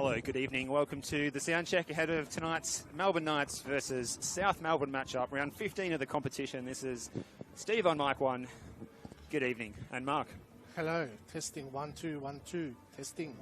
Hello, good evening. Welcome to the sound check ahead of tonight's Melbourne Knights versus South Melbourne matchup, round 15 of the competition. This is Steve on mic 1. Good evening. And Mark. Hello, testing 1 2 1 2 testing.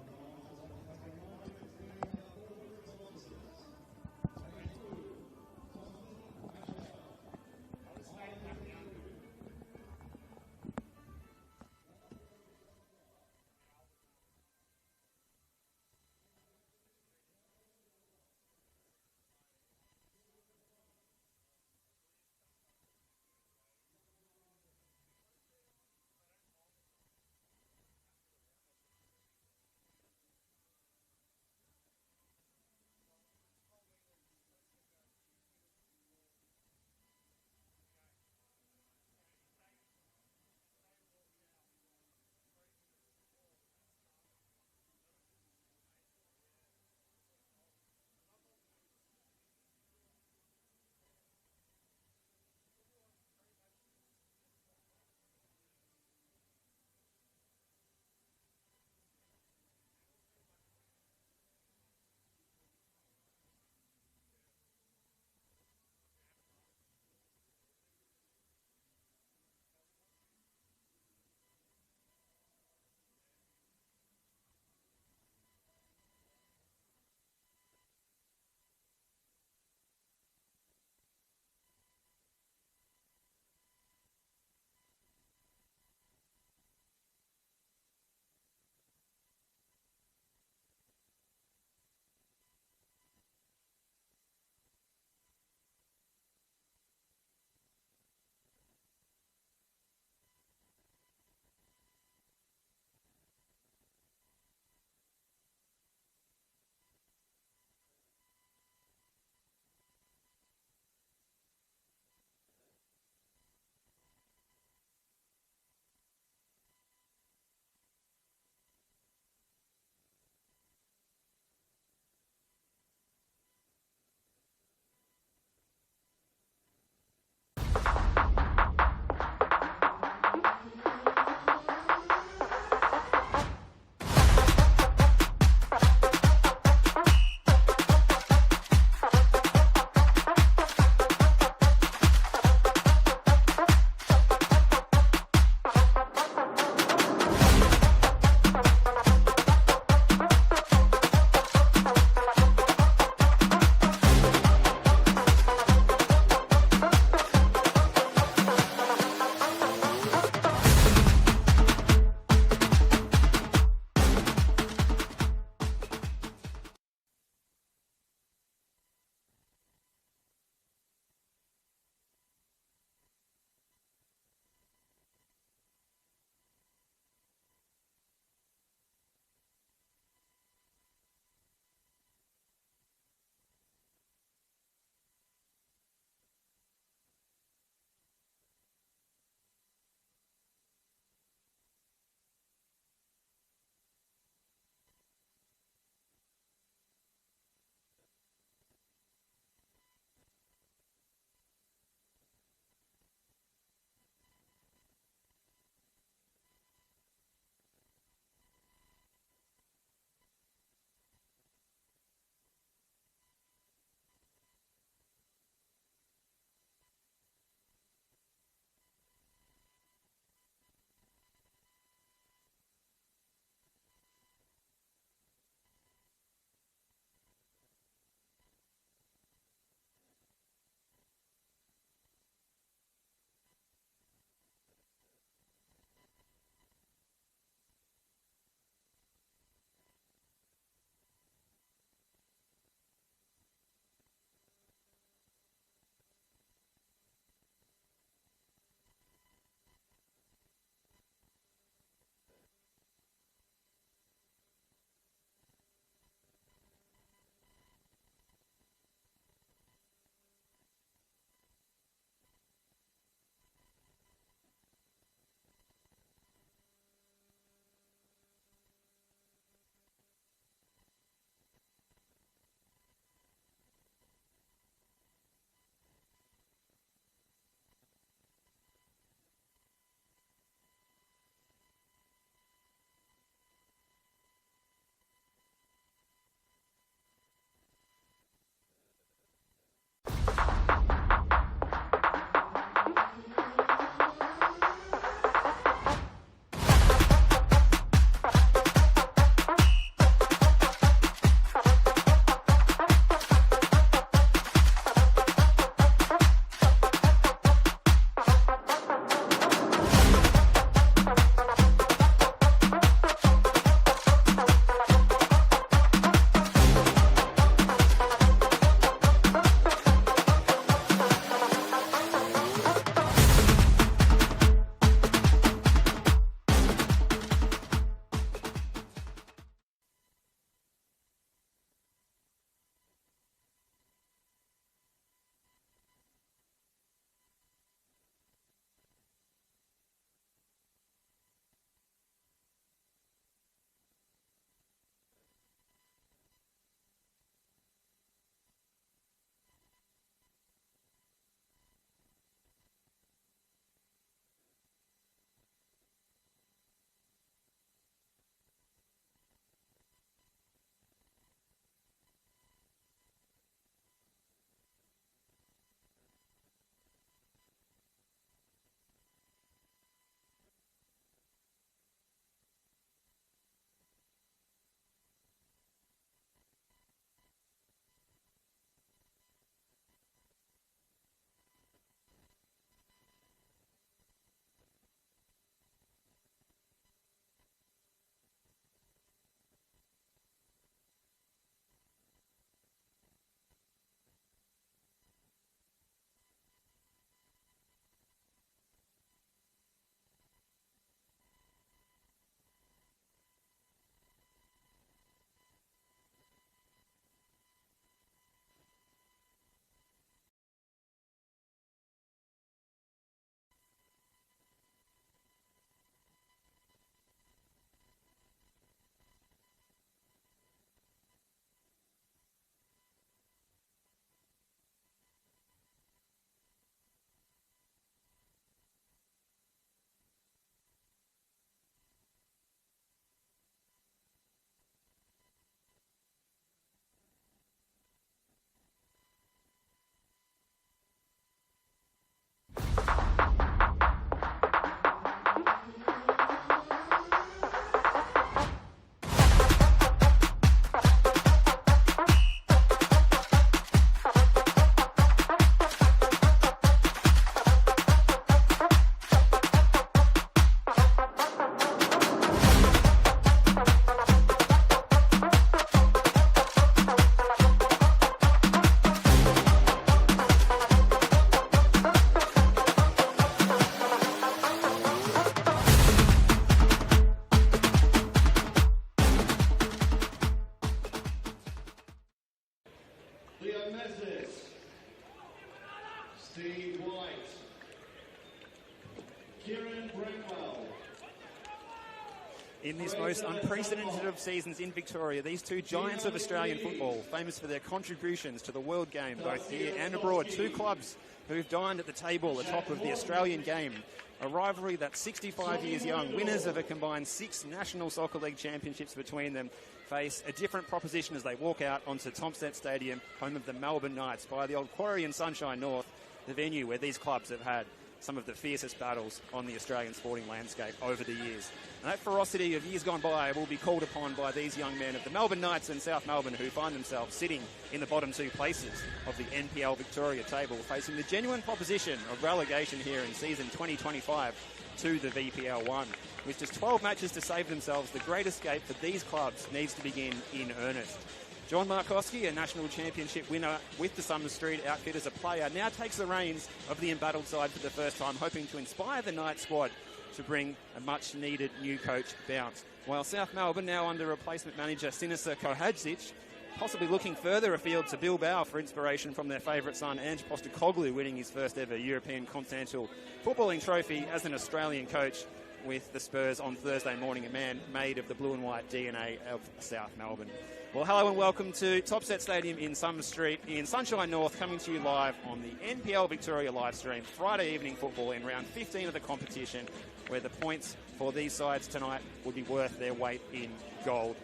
In this most unprecedented of seasons in Victoria, these two giants of Australian football, famous for their contributions to the world game, both here and abroad, two clubs who've dined at the table atop of the Australian game. A rivalry that's 65 years young, winners of a combined 6 National Soccer League championships between them, face a different proposition as they walk out onto Thomsett Stadium, home of the Melbourne Knights, by the old quarry in Sunshine North, the venue where these clubs have had some of the fiercest battles on the Australian sporting landscape over the years. And that ferocity of years gone by will be called upon by these young men of the Melbourne Knights and South Melbourne, who find themselves sitting in the bottom 2 places of the NPL Victoria table, facing the genuine proposition of relegation here in season 2025 to the VPL 1. With just 12 matches to save themselves, the great escape for these clubs needs to begin in earnest. John Markowski, a national championship winner with the Summer Street outfit as a player, now takes the reins of the embattled side for the first time, hoping to inspire the Knight squad to bring a much-needed new coach bounce. While South Melbourne, now under replacement manager Sinisa Kohadzic, possibly looking further afield to Bilbao for inspiration from their favourite son, Ange Postecoglou, winning his first ever European Continental footballing trophy as an Australian coach with the Spurs on Thursday morning, a man made of the blue and white DNA of South Melbourne. Well, hello and welcome to Thomsett Stadium in Summer Street in Sunshine North, coming to you live on the NPL Victoria live stream, Friday evening football in round 15 of the competition, where the points for these sides tonight would be worth their weight in gold.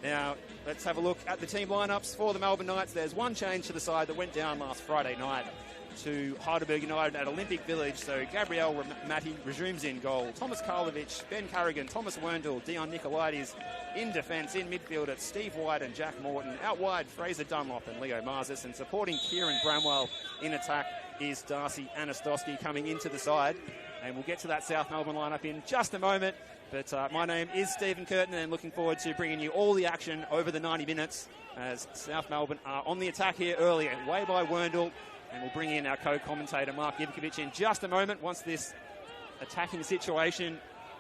Now, let's have a look at the team lineups for the Melbourne Knights. There's one change to the side that went down last Friday night to Heidelberg United at Olympic Village. So Gabriel Matti resumes in goal. Thomas Karlovic, Ben Carrigan, Thomas Werndl, Dion Nicolaides in defence. In midfield, it's Steve White and Jack Morton. Out wide, Fraser Dunlop and Leo Marzis. And supporting Kieran Bramwell in attack is Darcy Anastosky coming into the side. And we'll get to that South Melbourne lineup in just a moment. But my name is Stephen Curtin, and looking forward to bringing you all the action over the 90 minutes as South Melbourne are on the attack here early, away by Werndl. And we'll bring in our co-commentator Mark Ivkovic in just a moment once this attacking situation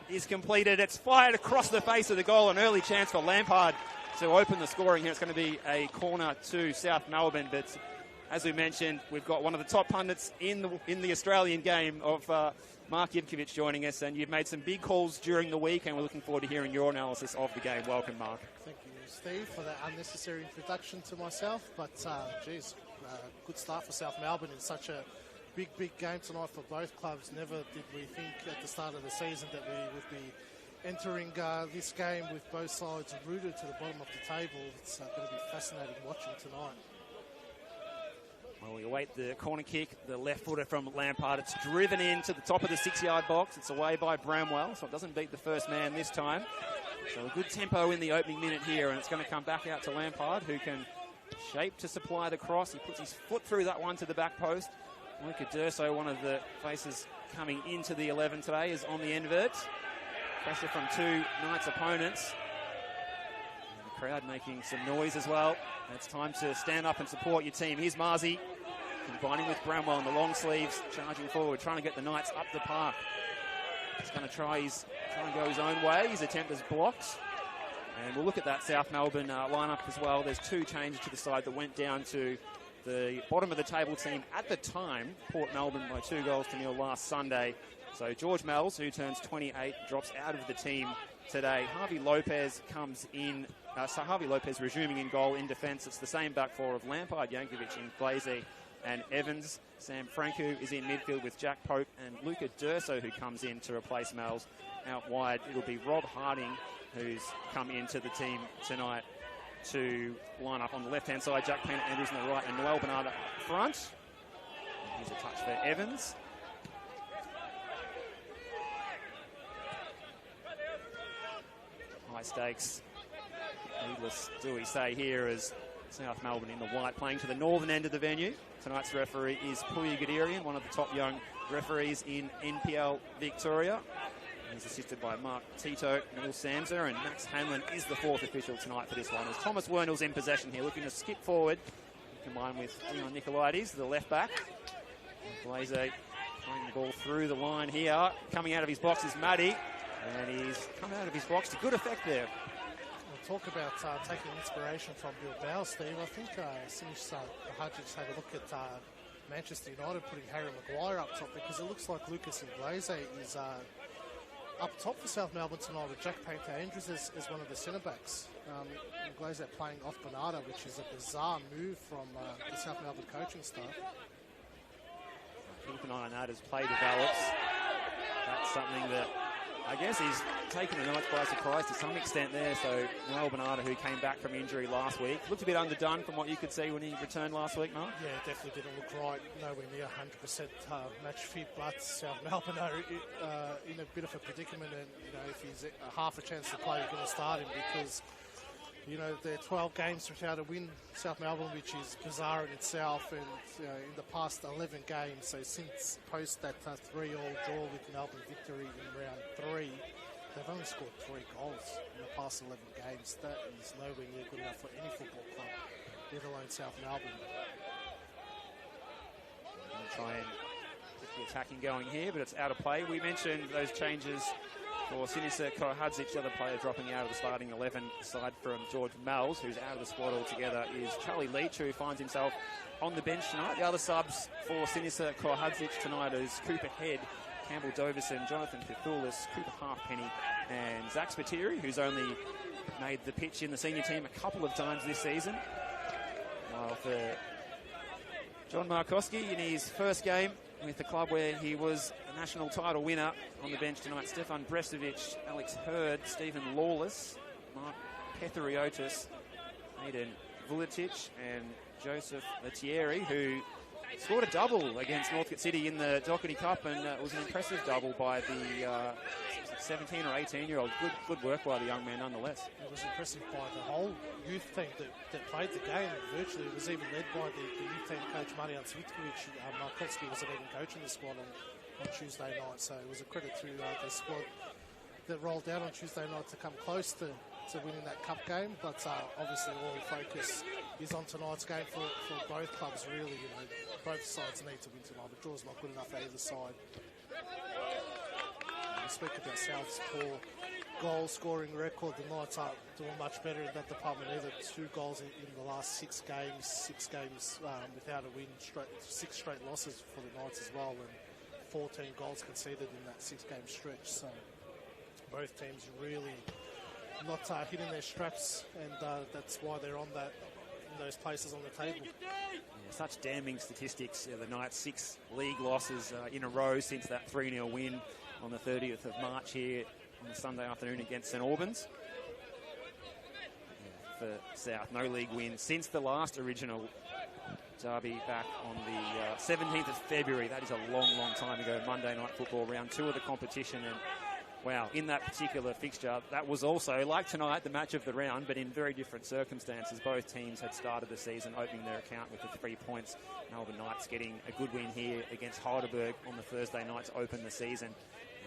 is completed. It's fired across the face of the goal, an early chance for Lampard to open the scoring here. It's going to be a corner to South Melbourne, but as we mentioned, we've got one of the top pundits in the Australian game of Mark Ivkovic joining us, and you've made some big calls during the week, and we're looking forward to hearing your analysis of the game. Welcome, Mark. Thank you, Steve, for that unnecessary introduction to myself, but good start for South Melbourne in such a big game tonight for both clubs. Never did we think at the start of the season that we would be entering this game with both sides rooted to the bottom of the table. It's going to be fascinating watching tonight. Well, we await the corner kick, the left footer from Lampard. It's driven into the top of the 6-yard box. It's away by Bramwell, so it doesn't beat the first man this time. So a good tempo in the opening minute here, and it's going to come back out to Lampard, who can shape to supply the cross. He puts his foot through that one to the back post. Luca Durso, one of the faces coming into the 11 today, is on the end of it. Pressure from two Knights opponents. And the crowd making some noise as well. It's time to stand up and support your team. Here's Marzi, combining with Bramwell in the long sleeves, charging forward, trying to get the Knights up the park. He's going to try and go his own way. His attempt is blocked. And we'll look at that South Melbourne lineup as well. There's two changes to the side that went down to the bottom of the table team at the time, Port Melbourne, by 2-0 last Sunday. So George Mells, who turns 28, drops out of the team today. Harvey Lopez comes in. So Harvey Lopez resuming in goal. In defence, it's the same back four of Lampard, Yankovic, and Glaze and Evans. Sam Franco is in midfield with Jack Pope and Luca Durso, who comes in to replace Mells. Out wide, it'll be Rob Harding, who's come into the team tonight to line up on the left-hand side. Jack Pennant-Andrews on the right, and Noel Bernard up front. Here's a touch for Evans. High stakes. Needless do we say here, as South Melbourne in the white playing to the northern end of the venue. Tonight's referee is Puya Gadirian, one of the top young referees in NPL Victoria. He's assisted by Mark Tito, Neil Samser, and Max Hanlon is the fourth official tonight for this one. As Thomas Werndl's in possession here, looking to skip forward, combined with Dion Nicolaides, the left back. Glaze playing the ball through the line here. Coming out of his box is Matty, and he's come out of his box to good effect there. We'll talk about taking inspiration from Bilbao, Steve. I think Sinish Hadjic had a look at Manchester United putting Harry Maguire up top, because it looks like Lucas Inglese up top for South Melbourne tonight with Jack Painter Andrews as one of the centre-backs. Glazer playing off Bernardo, which is a bizarre move from the South Melbourne coaching staff. Keep an eye on that as play develops. That's something that I guess he's taken the Knights by surprise to some extent there. So Noel Bernardo, who came back from injury last week, looked a bit underdone from what you could see when he returned last week, Mark. Yeah, definitely didn't look right. Nowhere near 100% match fit, but South Melbourne are in a bit of a predicament. And if he's half a chance to play, you're going to start him because they're 12 games without a win, South Melbourne, which is bizarre in itself. And in the past 11 games, so since post that 3-3 draw with Melbourne victory in round 3, they've only scored 3 goals in the past 11 games. That is nowhere near good enough for any football club, let alone South Melbourne. We'll try and get the attacking going here, but it's out of play. We mentioned those changes for Sinisa Korhadzic, the other player dropping out of the starting 11, aside from George Mells, who's out of the squad altogether, is Charlie Leach, who finds himself on the bench tonight. The other subs for Sinisa Korhadzic tonight is Cooper Head, Campbell Doverson, Jonathan Fithoulis, Cooper Halfpenny, and Zach Spiteri, who's only made the pitch in the senior team a couple of times this season. While for John Markowski in his first game with the club where he was a national title winner, on the bench tonight, Stefan Brestovic, Alex Hurd, Stephen Lawless, Mark Petheriotis, Aidan Vuletic, and Joseph Lettieri, who scored a double against Northcote City in the Doherty Cup, and it was an impressive double by the 17 or 18-year-old. Good work by the young man nonetheless. It was impressive by the whole youth team that played the game. Virtually, it was even led by the youth team coach Marian Svitkovic. Markowski wasn't even coaching the squad on Tuesday night, so it was a credit to the squad that rolled out on Tuesday night to come close to winning that cup game. But obviously all focus is on tonight's game for both clubs, really. Both sides need to win tonight. The draw's not good enough for either side. We speak about South's poor goal-scoring record. The Knights aren't doing much better in that department either. 2 goals in the last 6 games. 6 games without a win. 6 straight losses for the Knights as well, and 14 goals conceded in that 6-game stretch. So both teams really not hitting their straps, and that's why they're in those places on the table. Yeah, such damning statistics. The Knights 6 league losses in a row since that 3-0 win on the 30th of March here on the Sunday afternoon against St Albans. Yeah, for South, no league win since the last original derby back on the 17th of February. That is a long, long time ago. Monday Night Football, round 2 of the competition. And wow, in that particular fixture, that was also, like tonight, the match of the round, but in very different circumstances. Both teams had started the season opening their account with the 3 points. Melbourne Knights getting a good win here against Heidelberg on the Thursday night to open the season.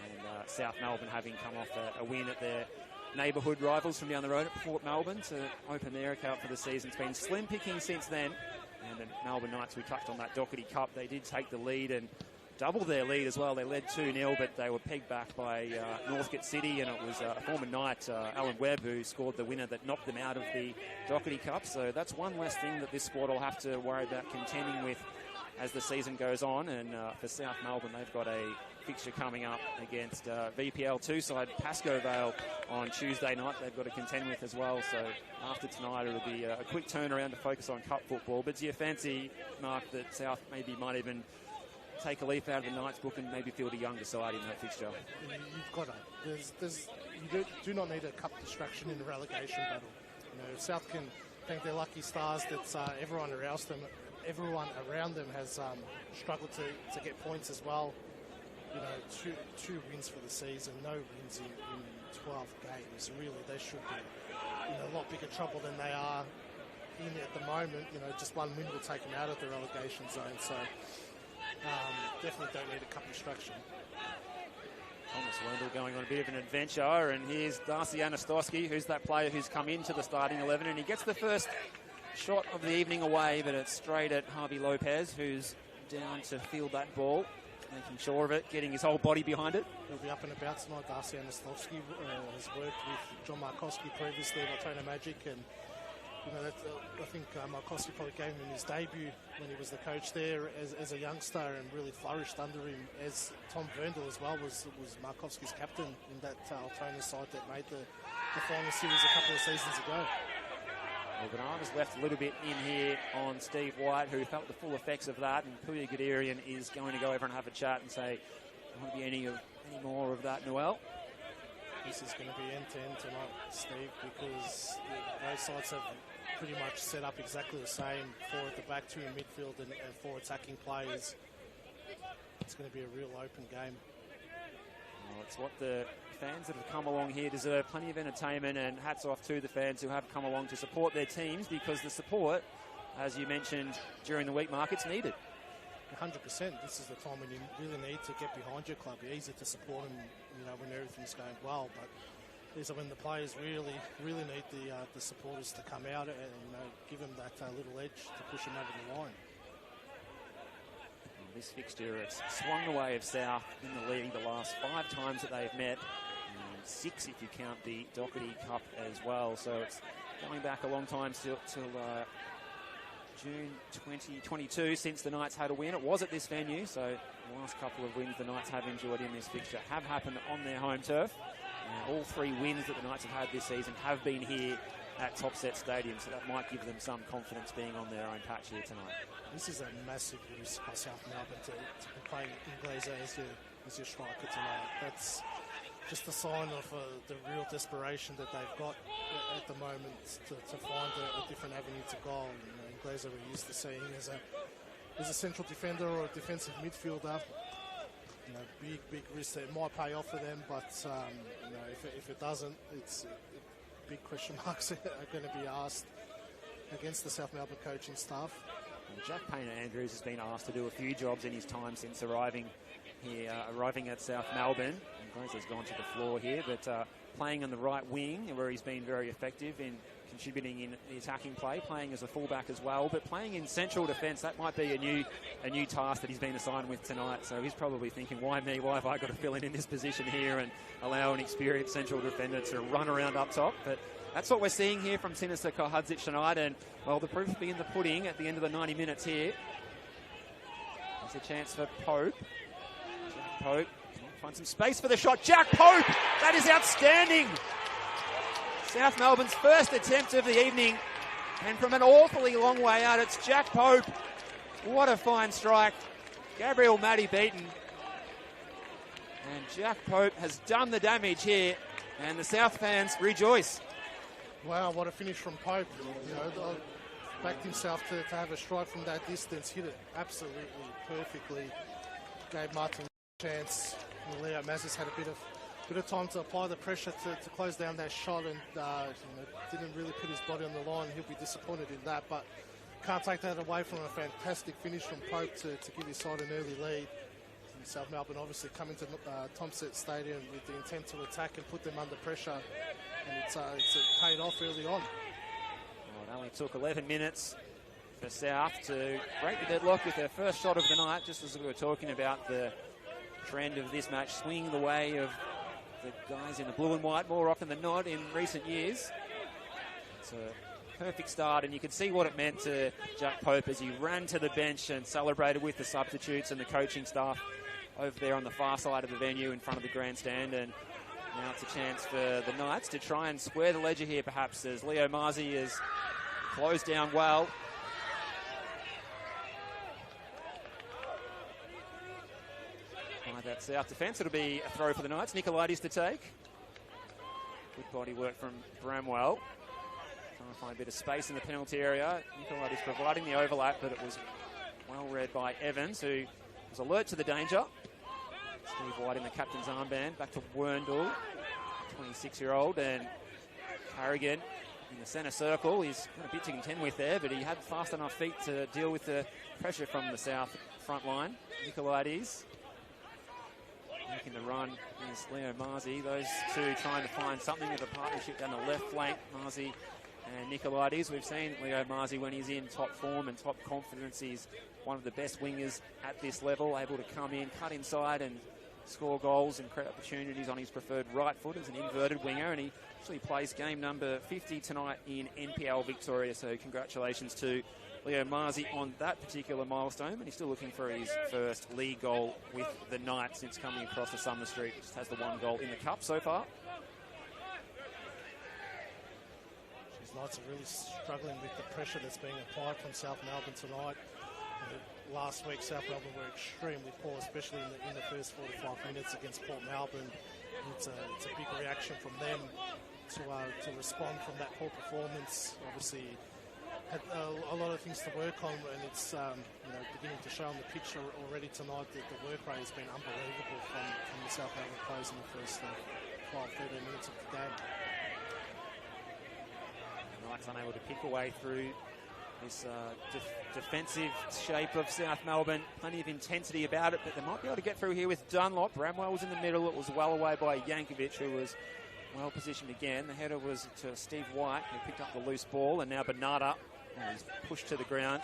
And South Melbourne having come off a win at their neighbourhood rivals from down the road at Port Melbourne to open their account for the season. It's been slim picking since then. And the Melbourne Knights, we touched on that Doherty Cup, they did take the lead and double their lead as well. They led 2-0, but they were pegged back by Northcote City, and it was a former Knight, Alan Webb, who scored the winner that knocked them out of the Doherty Cup. So that's one less thing that this squad will have to worry about contending with as the season goes on. And for South Melbourne, they've got a fixture coming up against VPL 2 side Pascoe Vale on Tuesday night. They've got to contend with as well. So after tonight, it'll be a quick turnaround to focus on cup football. But do you fancy, Mark, that South maybe might even take a leaf out of the Knights book and maybe field a younger side in that fixture? You've got to. You do not need a cup distraction in a relegation battle. South can thank their lucky stars that everyone around them has struggled to get points as well. Two wins for the season, no wins in 12 games. Really, they should be in a lot bigger trouble than they are in at the moment. Just one win will take them out of the relegation zone. So definitely don't need a cup distraction. Thomas Wendell going on a bit of an adventure, and here's Darcy Anastosky, who's that player who's come into the starting 11, and he gets the first shot of the evening away, but it's straight at Harvey Lopez, who's down to field that ball, making sure of it, getting his whole body behind it. He'll be up and about tonight. Darcy Anastosky has worked with John Markowski previously at Altona Magic, and I think Markowski probably gave him his debut when he was the coach there as a youngster and really flourished under him, as Tom Verndl as well was Markowski's captain in that Altona side that made the final series a couple of seasons ago. Well, Bernarda's left a little bit in here on Steve White, who felt the full effects of that, and Puya Guderian is going to go over and have a chat and say, there won't be any more of that, Noel. This is going to be end-to-end tonight, Steve, because both sides have pretty much set up exactly the same for the back two in midfield and for attacking players. It's going to be a real open game. Well, it's what the fans that have come along here deserve. Plenty of entertainment, and hats off to the fans who have come along to support their teams, because the support, as you mentioned during the week, Mark, it's needed. 100%. This is the time when you really need to get behind your club. It's easy to support them, when everything's going well, but these are when the players really need the supporters to come out and give them that little edge to push them over the line. Well, this fixture, it's swung the way of South in the league the last 5 times that they've met, and 6 if you count the Doherty Cup as well. So it's going back a long time till June 2022 since the Knights had a win. It was at this venue, so the last couple of wins the Knights have enjoyed in this fixture have happened on their home turf. All 3 wins that the Knights have had this season have been here at Topset Stadium, so that might give them some confidence being on their own patch here tonight. This is a massive risk by South Melbourne to play Inglaser as your striker tonight. That's just a sign of the real desperation that they've got at the moment to find a different avenue to goal. Inglaser we're used to seeing as a central defender or a defensive midfielder. Big risk. It might pay off for them, but if it doesn't, it's big question marks are going to be asked against the South Melbourne coaching staff. And Jack Payne-Andrews has been asked to do a few jobs in his time since arriving at South Melbourne. Inglaser's gone to the floor here, but playing on the right wing, where he's been very effective in contributing in the attacking play, playing as a fullback as well, but playing in central defence, that might be a new task that he's been assigned with tonight. So he's probably thinking, why me? Why have I got to fill in this position here and allow an experienced central defender to run around up top? But that's what we're seeing here from Sinisa Kohadzic tonight, and, well, the proof will be in the pudding at the end of the 90 minutes here. There's a chance for Pope. Jack Pope, find some space for the shot. Jack Pope! That is outstanding! South Melbourne's first attempt of the evening, and from an awfully long way out, it's Jack Pope. What a fine strike. Gabriel Matty beaten. And Jack Pope has done the damage here, and the South fans rejoice. Wow, what a finish from Pope. Backed himself to have a strike from that distance, hit it absolutely perfectly. Gave Martin a chance. Leo Mazis had a bit of time to apply the pressure to close down that shot, and didn't really put his body on the line. He'll be disappointed in that, but can't take that away from a fantastic finish from Pope to give his side an early lead. And South Melbourne obviously coming to Thomset Stadium with the intent to attack and put them under pressure, and it's paid off early on. Well, it only took 11 minutes for South to break the deadlock with their first shot of the night, just as we were talking about the trend of this match swinging the way of the guys in the blue and white more often than not in recent years. It's a perfect start, and you can see what it meant to Jack Pope as he ran to the bench and celebrated with the substitutes and the coaching staff over there on the far side of the venue in front of the grandstand. And now it's a chance for the Knights to try and square the ledger here, perhaps, as Leo Marzi has closed down well. That South defence. It'll be a throw for the Knights. Nicolaides to take. Good body work from Bramwell. Trying to find a bit of space in the penalty area. Nicolaides providing the overlap, but it was well read by Evans, who was alert to the danger. Steve White in the captain's armband. Back to Werndl, 26-year-old, and Carrigan in the centre circle. He's got a bit to contend with there, but he had fast enough feet to deal with the pressure from the South front line. Nicolaides making the run is Leo Marzi. Those two trying to find something of a partnership down the left flank, Marzi and Nicolaides. We've seen Leo Marzi when he's in top form and top confidence. He's one of the best wingers at this level, able to come in, cut inside and score goals and create opportunities on his preferred right foot as an inverted winger, and he actually plays game number 50 tonight in NPL Victoria, so congratulations to Leo Marzi on that particular milestone, and he's still looking for his first league goal with the Knights since coming across the Summer Street. Just has the one goal in the cup so far. These Knights are really struggling with the pressure that's being applied from South Melbourne tonight. Last week, South Melbourne were extremely poor, especially in the first 45 minutes against Port Melbourne. It's a big reaction from them to respond from that poor performance. Obviously, had a lot of things to work on, and it's beginning to show on the pitch already tonight that the work rate has been unbelievable from the South Melbourne players in the first 12-13 minutes of the game. Knights unable to pick away through this defensive shape of South Melbourne. Plenty of intensity about it, but they might be able to get through here with Dunlop. Bramwell was in the middle. It was well away by Yankovic, who was well positioned again. The header was to Steve White, who picked up the loose ball, and now Bernarda is pushed to the ground.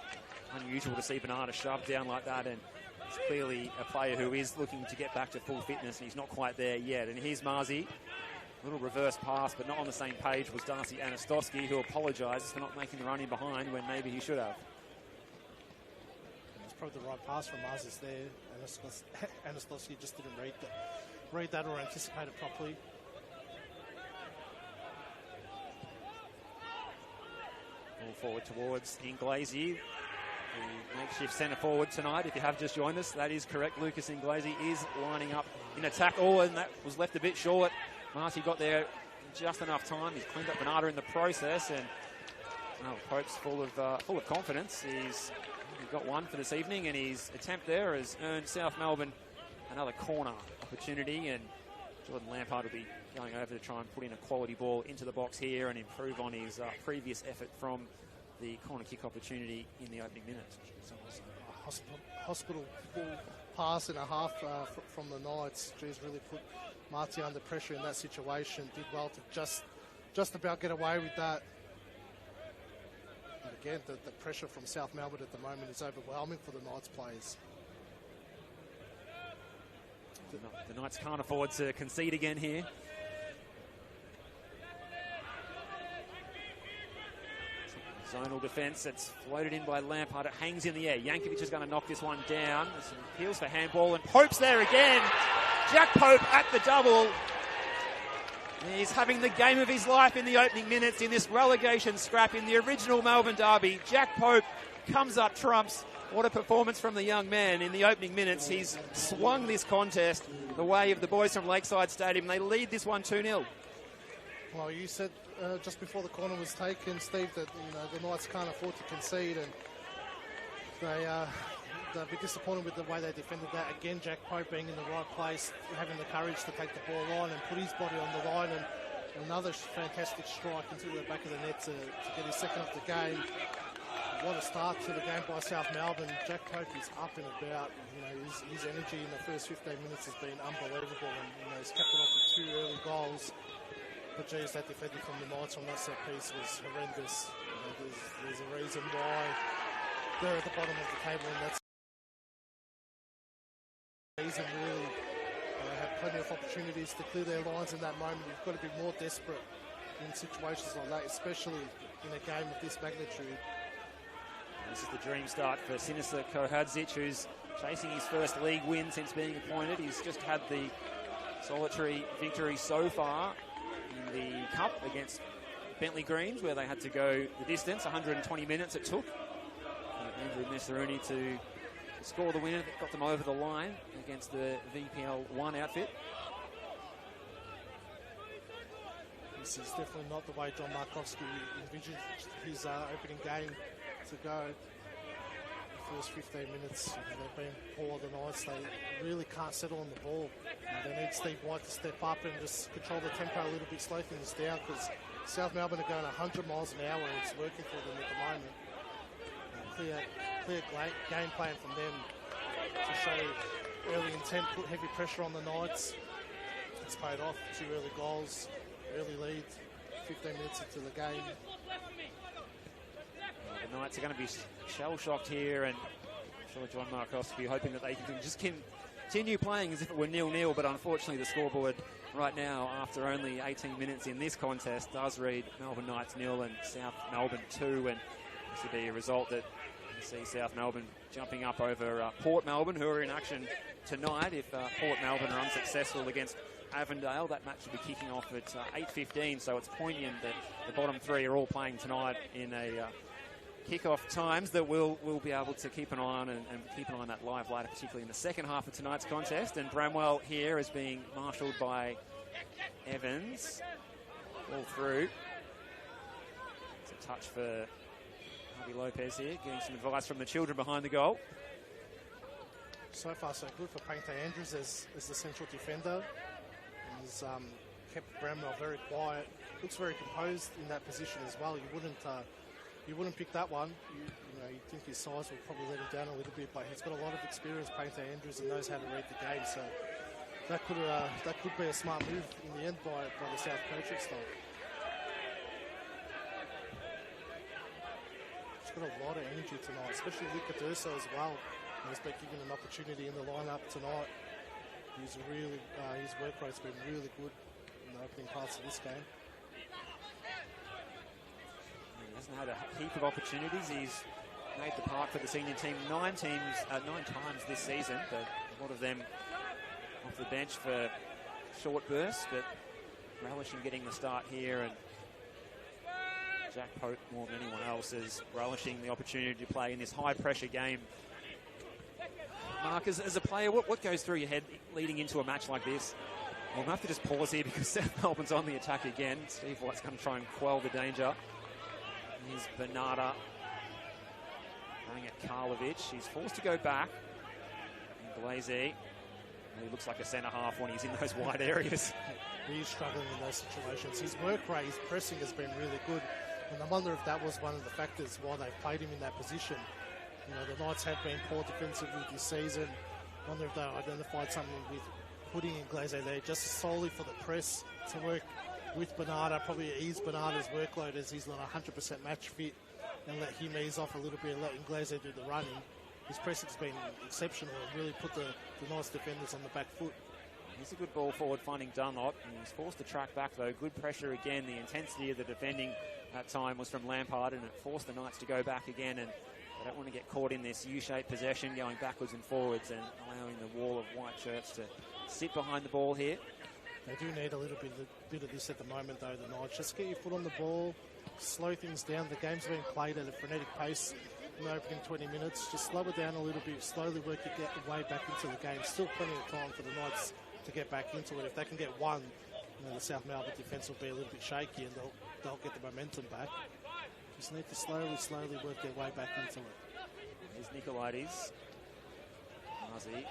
Unusual to see Bernarda shoved down like that, and it's clearly a player who is looking to get back to full fitness, and he's not quite there yet. And here's Marzi. A little reverse pass, but not on the same page was Darcy Anastosky, who apologises for not making the run in behind when maybe he should have. It's probably the right pass from Marzi's there. Anastosky just didn't read that or anticipate it properly. Ball forward towards Inglesi, the makeshift centre forward tonight. If you have just joined us, that is correct. Lucas Inglesi is lining up in attack. Oh, and that was left a bit short. Marty got there just enough time. He's cleaned up Bernarda in the process, and Pope's full of confidence. He's got one for this evening, and his attempt there has earned South Melbourne another corner opportunity, and Jordan Lampard will be going over to try and put in a quality ball into the box here and improve on his previous effort from the corner kick opportunity in the opening minutes. Hospital full pass and a half from the Knights. Geez, really put Marty under pressure in that situation. Did well to just about get away with that. And again, the pressure from South Melbourne at the moment is overwhelming for the Knights players. The Knights can't afford to concede again here. Zonal defence, it's floated in by Lampard. It hangs in the air. Yankovic is going to knock this one down. There's some appeals for handball, and Pope's there again. Jack Pope at the double. He's having the game of his life in the opening minutes in this relegation scrap in the original Melbourne derby. Jack Pope comes up trumps. What a performance from the young man in the opening minutes. He's swung this contest the way of the boys from Lakeside Stadium. They lead this one 2-0. Well, you said just before the corner was taken, Steve, that the Knights can't afford to concede, and they'll be disappointed with the way they defended that. Again, Jack Pope being in the right place, having the courage to take the ball on and put his body on the line, and another fantastic strike into the back of the net to get his second of the game. What a start to the game by South Melbourne. Jack Pope is up and about. His energy in the first 15 minutes has been unbelievable, and he's kept it off with 2 early goals. But geez, that defending from the Knights on that set piece was horrendous. There's a reason why they're at the bottom of the table, and that's the reason really. They have plenty of opportunities to clear their lines in that moment. You've got to be more desperate in situations like that, especially in a game of this magnitude. This is the dream start for Sinisa Kohadzic, who's chasing his first league win since being appointed. He's just had the solitary victory so far in the Cup against Bentley Greens, where they had to go the distance, 120 minutes it took. Andrew Messaruni to score the winner that got them over the line against the VPL 1 outfit. This is definitely not the way John Markowski envisioned his opening game to go. The first 15 minutes, they've been poor, the Knights. They really can't settle on the ball. They need Steve White to step up and just control the tempo a little bit, slow things down, because South Melbourne are going 100 miles an hour, and it's working for them at the moment. Clear game plan from them to show early intent, put heavy pressure on the Knights. It's paid off. 2 early goals, early lead, 15 minutes into the game. The Knights are going to be shell-shocked here, and I'm sure John Markowski hoping that they can continue playing as if it were 0-0, but unfortunately the scoreboard right now, after only 18 minutes in this contest, does read Melbourne Knights 0 and South Melbourne 2, and this would be a result that you see South Melbourne jumping up over Port Melbourne, who are in action tonight. If Port Melbourne are unsuccessful against Avondale, that match will be kicking off at 8:15, so it's poignant that the bottom three are all playing tonight in a kick-off times that we'll be able to keep an eye on and keep an eye on that live later, particularly in the second half of tonight's contest. And Bramwell here is being marshalled by Evans. All through. It's a touch for Harvey Lopez here, getting some advice from the children behind the goal. So far so good for Paynter Andrews as the central defender. He's kept Bramwell very quiet. Looks very composed in that position as well. You wouldn't pick that one. You'd think his size would probably let him down a little bit, but he's got a lot of experience, Paynter Andrews, and knows how to read the game. So that could be a smart move in the end by the South coaching staff. He's got a lot of energy tonight, especially Luke Durso as well. He's been given an opportunity in the lineup tonight. He's really his work rate's been really good in the opening parts of this game. He hasn't had a heap of opportunities. He's made the park for the senior team 9 times this season, but a lot of them off the bench for short bursts, but relishing getting the start here. And Jack Pope, more than anyone else, is relishing the opportunity to play in this high-pressure game. Mark, as a player, what goes through your head leading into a match like this? Well, we'll have to just pause here because South Melbourne's on the attack again. Steve White's going to try and quell the danger. Here's Bernarda going at Karlovic. He's forced to go back. And Glazy, he looks like a centre-half when he's in those wide areas. He's struggling in those situations. His work rate, his pressing has been really good. And I wonder if that was one of the factors why they've played him in that position. The Knights have been poor defensively this season. I wonder if they identified something with putting in Glazer there just solely for the press to work with Bernarda, probably ease Bernarda's workload as he's not 100% match fit, and let him ease off a little bit and letting Glazer do the running. His pressing's been exceptional and really put the Knights defenders on the back foot. He's a good ball forward finding Dunlop, and he's forced to track back though. Good pressure again. The intensity of the defending at time was from Lampard, and it forced the Knights to go back again, and they don't want to get caught in this U-shaped possession, going backwards and forwards and allowing the wall of white shirts to sit behind the ball here. They do need a little bit of this at the moment, though, the Knights. Just get your foot on the ball, slow things down. The game's been played at a frenetic pace in the opening 20 minutes. Just slow it down a little bit, slowly work your way back into the game. Still plenty of time for the Knights to get back into it. If they can get one, the South Melbourne defence will be a little bit shaky and they'll get the momentum back. Just need to slowly work their way back into it. Here's Nicolaides. Marzi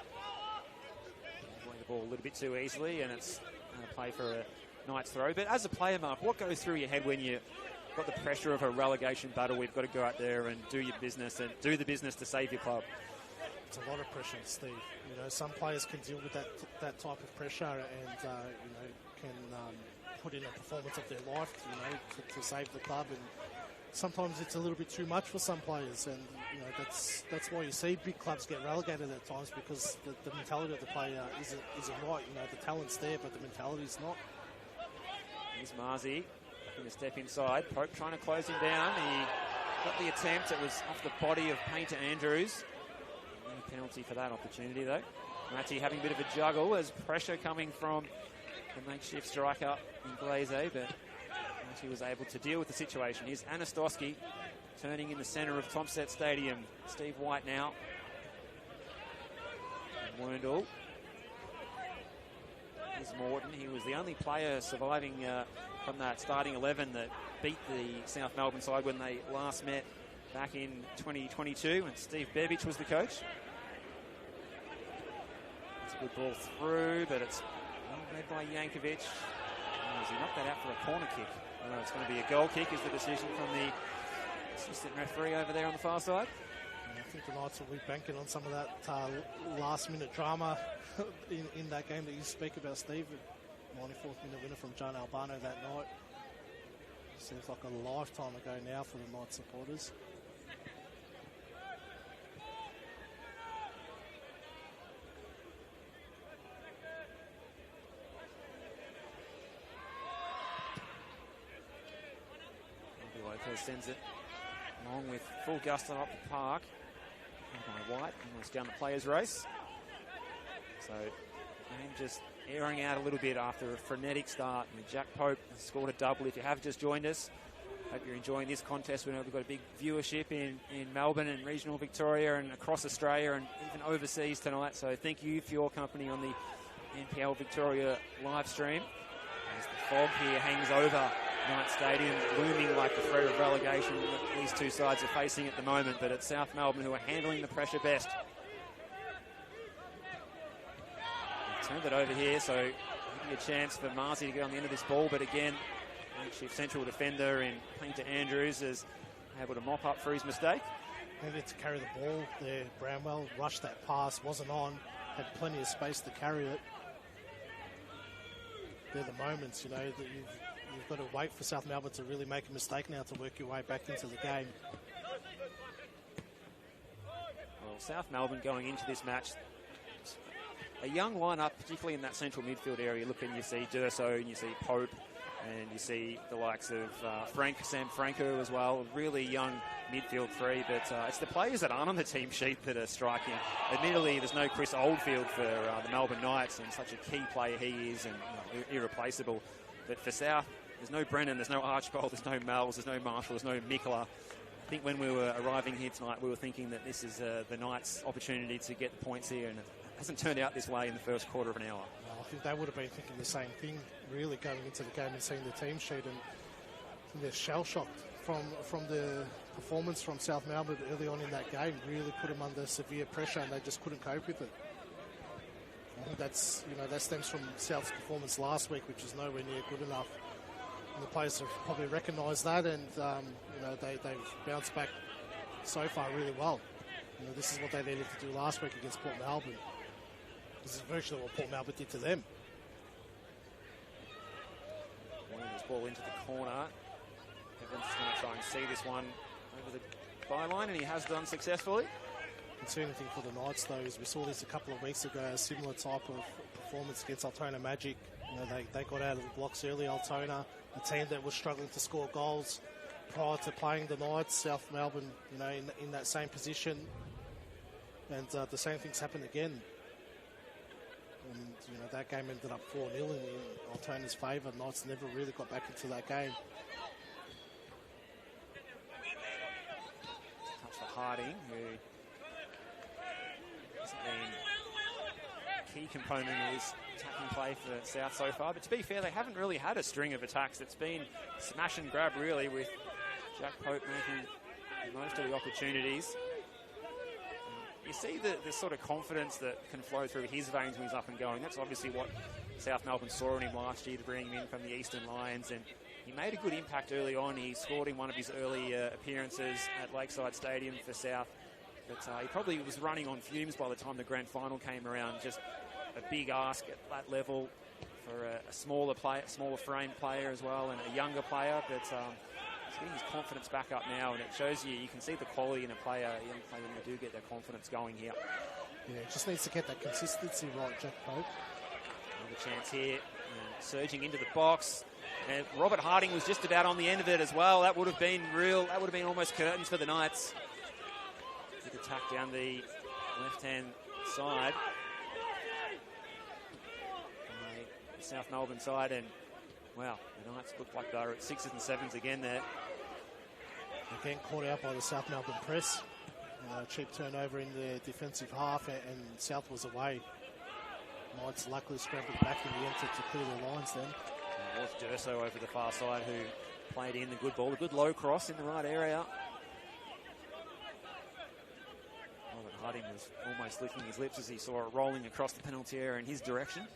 playing the ball a little bit too easily, and it's going to play for a Knights throw. But as a player, Mark, what goes through your head when you've got the pressure of a relegation battle? We've got to go out there and do your business and do the business to save your club. It's a lot of pressure, Steve. Some players can deal with that type of pressure and can put in a performance of their life, to save the club. And sometimes it's a little bit too much for some players, and that's why you see big clubs get relegated at times, because the mentality of the player isn't right. The talent's there, but the mentality's not. Here's Marzi going to step inside. Pope trying to close him down. He got the attempt. It was off the body of Paynter Andrews. No penalty for that opportunity, though. Matty having a bit of a juggle as pressure coming from the makeshift striker in Glaze, but he was able to deal with the situation. Here's Anastosky turning in the centre of Tomset Stadium. Steve White now. And Werndl. Here's Morton. He was the only player surviving from that starting 11 that beat the South Melbourne side when they last met back in 2022, and Steve Bebic was the coach. It's a good ball through, but it's made by Yankovic. Oh, has he knocked that out for a corner kick? Oh, it's going to be a goal kick, is the decision from the assistant referee over there on the far side. I think the Knights will be banking on some of that last-minute drama in that game that you speak about, Steve. 94th minute winner from John Albano that night. Seems like a lifetime ago now for the Knights supporters. Lopez sends it along with full gusto up the park. By White, almost down the players' race. So, game just airing out a little bit after a frenetic start. And Jack Pope has scored a double. If you have just joined us, hope you're enjoying this contest. We know we've got a big viewership in Melbourne and regional Victoria and across Australia and even overseas tonight. So thank you for your company on the NPL Victoria live stream. As the fog here hangs over Knight Stadium, looming like the threat of relegation that these two sides are facing at the moment. But it's South Melbourne who are handling the pressure best. Turned it over here, so maybe a chance for Marzi to get on the end of this ball. But again, makeshift central defender in Painter Andrews is able to mop up for his mistake. Needed to carry the ball there. Bramwell rushed that pass, wasn't on, had plenty of space to carry it. They're the moments, you know, that you've got to wait for South Melbourne to really make a mistake now to work your way back into the game. Well, South Melbourne going into this match, a young lineup, particularly in that central midfield area. Look, and you see Durso and you see Pope and you see the likes of Sam Franco as well. A really young midfield three, but it's the players that aren't on the team sheet that are striking. Admittedly, there's no Chris Oldfield for the Melbourne Knights, and such a key player he is and irreplaceable. But for South, there's no Brennan, there's no Archibald, there's no Mells, there's no Marshall, there's no Mikla. I think when we were arriving here tonight, we were thinking that this is the Knights' opportunity to get the points here, and it hasn't turned out this way in the first quarter of an hour. I think they would have been thinking the same thing, really, going into the game and seeing the team sheet, and they're shell-shocked from the performance from South Melbourne early on in that game. Really put them under severe pressure, and they just couldn't cope with it. I think that stems from South's performance last week, which is nowhere near good enough. And the players have probably recognised that, and they've bounced back so far really well. This is what they needed to do last week against Port Melbourne. This is virtually what Port Melbourne did to them. Winning this ball into the corner. Evans is going to try and see this one over the byline, and he has done successfully. The concerning thing for the Knights, though, is we saw this a couple of weeks ago, a similar type of performance against Altona Magic. They got out of the blocks early, Altona, a team that was struggling to score goals prior to playing the Knights. South Melbourne, in that same position. And the same thing's happened again. And, that game ended up 4-0 in Altona's favour. Knights never really got back into that game. Touch for Harding, who hasn't been a key component of this attacking play for South so far. But to be fair, they haven't really had a string of attacks. It's been smash and grab, really, with Jack Pope making most of the opportunities. You see the sort of confidence that can flow through his veins when he's up and going. That's obviously what South Melbourne saw in him last year to bring him in from the Eastern Lions, and he made a good impact early on. He scored in one of his early appearances at Lakeside Stadium for South, but he probably was running on fumes by the time the grand final came around. Just a big ask at that level for a smaller frame player as well, and a younger player, but he's getting his confidence back up now, and it shows you can see the quality in a young player when they do get their confidence going here. Yeah, just needs to get that consistency right, Jack Pope. Another chance here, surging into the box, and Robert Harding was just about on the end of it as well. That would have been almost curtains for the Knights. Good attack down the left-hand side. The South Melbourne side, and wow, the Knights look like they're at 6s and 7s again there. Again, caught out by the South Melbourne press. Cheap turnover in the defensive half, and South was away. Knights luckily scrambled back in the end to clear their lines then. It was Durso over the far side who played in the good ball. A good low cross in the right area. Robert Harding was almost licking his lips as he saw it rolling across the penalty area in his direction.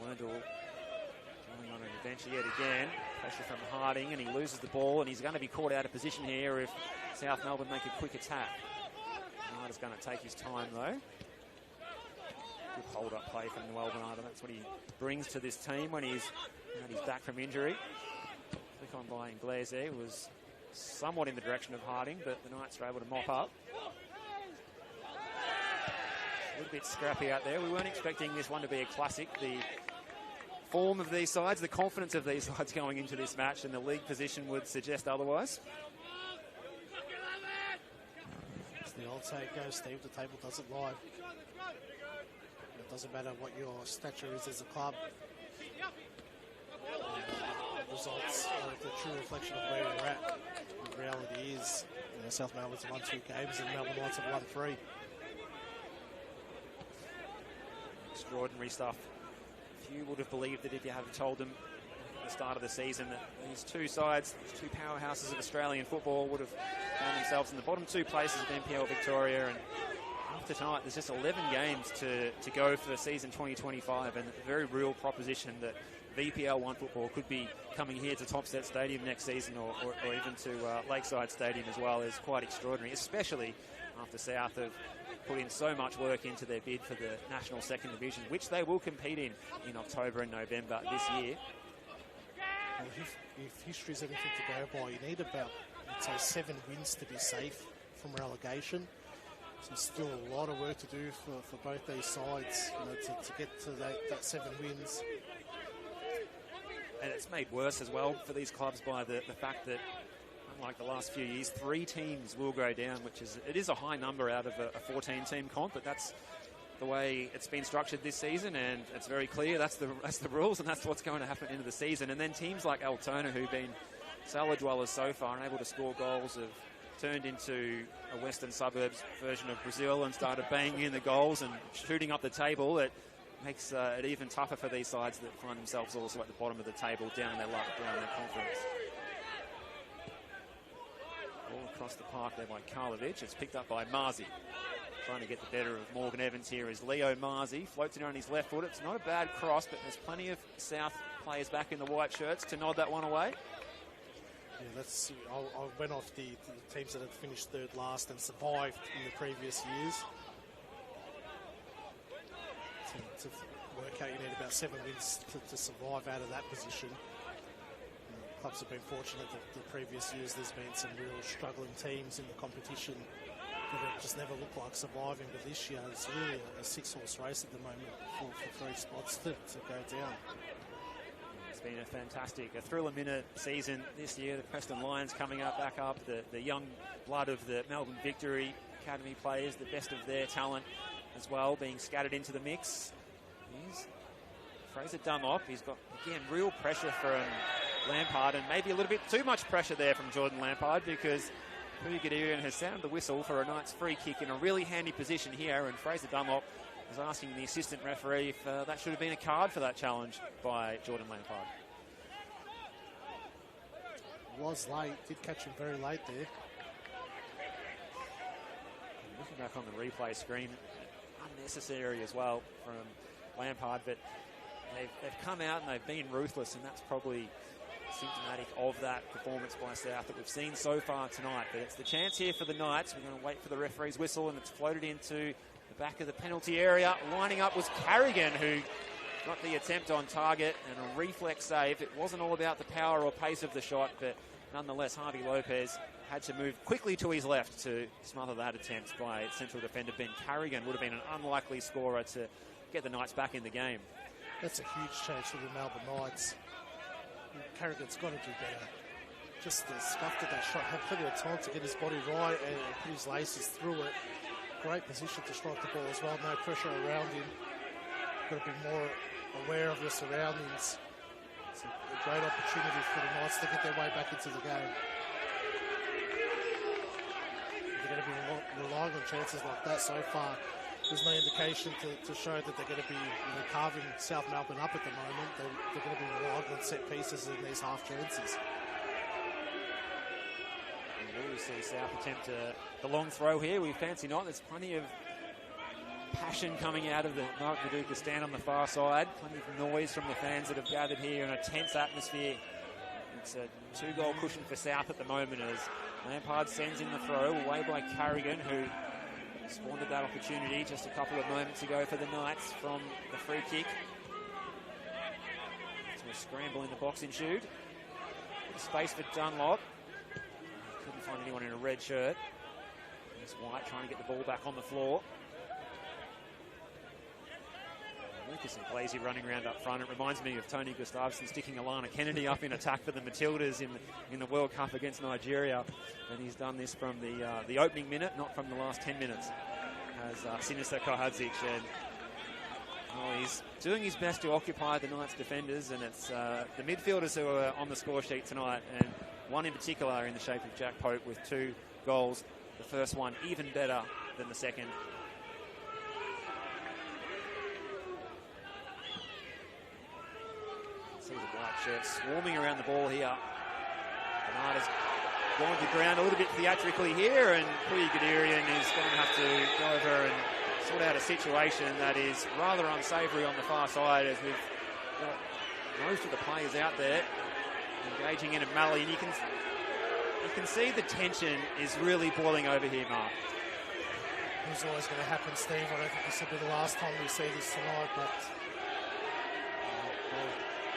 Wendell going on an adventure yet again. Pressure from Harding, and he loses the ball, and he's going to be caught out of position here if South Melbourne make a quick attack. Knight is going to take his time, though. Good hold-up play from Noel Bernardo. That's what he brings to this team when he's back from injury. Click on by Inglese was somewhat in the direction of Harding, but the Knights were able to mop up. A little bit scrappy out there. We weren't expecting this one to be a classic. The form of these sides, the confidence of these sides going into this match, and the league position would suggest otherwise. As the old saying goes, Steve, the table doesn't lie. It doesn't matter what your stature is as a club. Results are the true reflection of where you're at. The reality is, South Melbourne's won 2 games and Melbourne Knights have won 3. Extraordinary stuff. Few would have believed that if you had told them at the start of the season that these two sides, these two powerhouses of Australian football, would have found themselves in the bottom 2 places of NPL Victoria. And after tonight, there's just 11 games to go for the season 2025, and a very real proposition that VPL 1 football could be coming here to Topset Stadium next season, or even to Lakeside Stadium as well, is quite extraordinary, especially after South have put in so much work into their bid for the National Second Division, which they will compete in October and November this year. Well, if history is anything to go by, you need about, I'd say, 7 wins to be safe from relegation. So there's still a lot of work to do for both these sides, to get to that 7 wins. And it's made worse as well for these clubs by the fact that, unlike the last few years, 3 teams will go down, it is a high number out of a 14-team comp, but that's the way it's been structured this season, and it's very clear that's the rules, and that's what's going to happen into the season. And then teams like Altona, who've been cellar dwellers so far and able to score goals, have turned into a Western Suburbs version of Brazil and started banging in the goals and shooting up the table. It makes it even tougher for these sides that find themselves also at the bottom of the table, down in their luck, down in their confidence. All across the park there by Karlovic. It's picked up by Marzi. Trying to get the better of Morgan Evans here is Leo Marzi. Floats it on his left foot. It's not a bad cross, but there's plenty of South players back in the white shirts to nod that one away. Yeah, I went off the teams that had finished 3rd last and survived in the previous years. To work out, you need about 7 wins to survive out of that position. Clubs have been fortunate that the previous years there's been some real struggling teams in the competition that have just never looked like surviving, but this year it's really a 6-horse race at the moment for 3 spots to go down. It's been a thriller-minute season this year. The Preston Lions coming back up, the young blood of the Melbourne Victory Academy players, the best of their talent as well, being scattered into the mix. Here's Fraser Dunlop. He's got, again, real pressure from Lampard, and maybe a little bit too much pressure there from Jordan Lampard, because Pugadirian has sounded the whistle for a Knights free kick in a really handy position here, and Fraser Dunlop is asking the assistant referee if that should have been a card for that challenge by Jordan Lampard. Was late, did catch him very late there. Looking back on the replay screen, unnecessary as well from Lampard, but they've come out and they've been ruthless, and that's probably symptomatic of that performance by South that we've seen so far tonight. But it's the chance here for the Knights. We're going to wait for the referee's whistle, and it's floated into the back of the penalty area. Lining up was Carrigan, who got the attempt on target and a reflex save. It wasn't all about the power or pace of the shot, but nonetheless, Harvey Lopez had to move quickly to his left to smother that attempt by central defender Ben Carrigan. Would have been an unlikely scorer to get the Knights back in the game. That's a huge change for the Melbourne Knights. Carrigan's got to do better. Just scuffed at that shot, had plenty of time to get his body right and put his laces through it. Great position to strike the ball as well, no pressure around him. Got to be more aware of your surroundings. It's a great opportunity for the Knights to get their way back into the game. They're going to be relying on chances like that so far. There's no indication to show that they're going to be carving South Melbourne up at the moment. They're going to be relying on set pieces in these half chances. We will see South attempt the long throw here. We fancy not. There's plenty of passion coming out of the Mark Viduka stand on the far side. Plenty of noise from the fans that have gathered here in a tense atmosphere. It's a 2-goal cushion for South at the moment as Lampard sends in the throw away by Carrigan, who squandered that opportunity just a couple of moments ago for the Knights from the free kick. So a scramble in the boxing shoot. Space for Dunlop. Couldn't find anyone in a red shirt. There's White trying to get the ball back on the floor. Lucas and Glazy running around up front. It reminds me of Tony Gustafsson sticking Alana Kennedy up in attack for the Matildas in the World Cup against Nigeria. And he's done this from the opening minute, not from the last 10 minutes, as Sinisa Kahadzic. And he's doing his best to occupy the Knights defenders, and it's the midfielders who are on the score sheet tonight, and one in particular in the shape of Jack Pope with 2 goals. The first one even better than the second. See the black shirts swarming around the ball here. Bernarda's gone to ground a little bit theatrically here, and Puyi Guderian is going to have to go over and sort out a situation that is rather unsavoury on the far side, as we've got most of the players out there engaging in a melee, and you can see the tension is really boiling over here, Mark. It's always going to happen, Steve. I don't think this will be the last time we see this tonight, but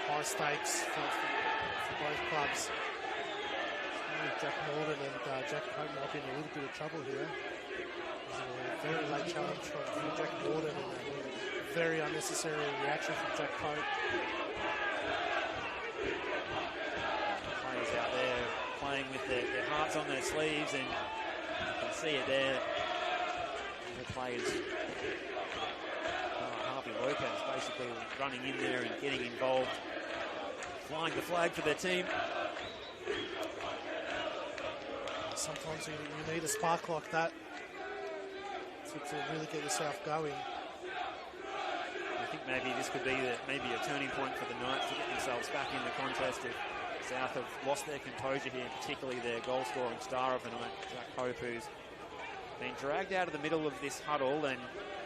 high stakes for both clubs. Jack Morton and Jack Pope might be in a little bit of trouble here. A very late challenge from Jack Morton and a very unnecessary reaction from Jack Pope. Players out there playing with their hearts on their sleeves, and you can see it there. The players, Harvey Lopez basically running in there and getting involved, flying the flag for their team. Sometimes you need a spark like that to really get yourself going. I think maybe this could be a turning point for the Knights to get themselves back in the contest. If South have lost their composure here, particularly their goal-scoring star of the night, Jack Pope, who's been dragged out of the middle of this huddle, and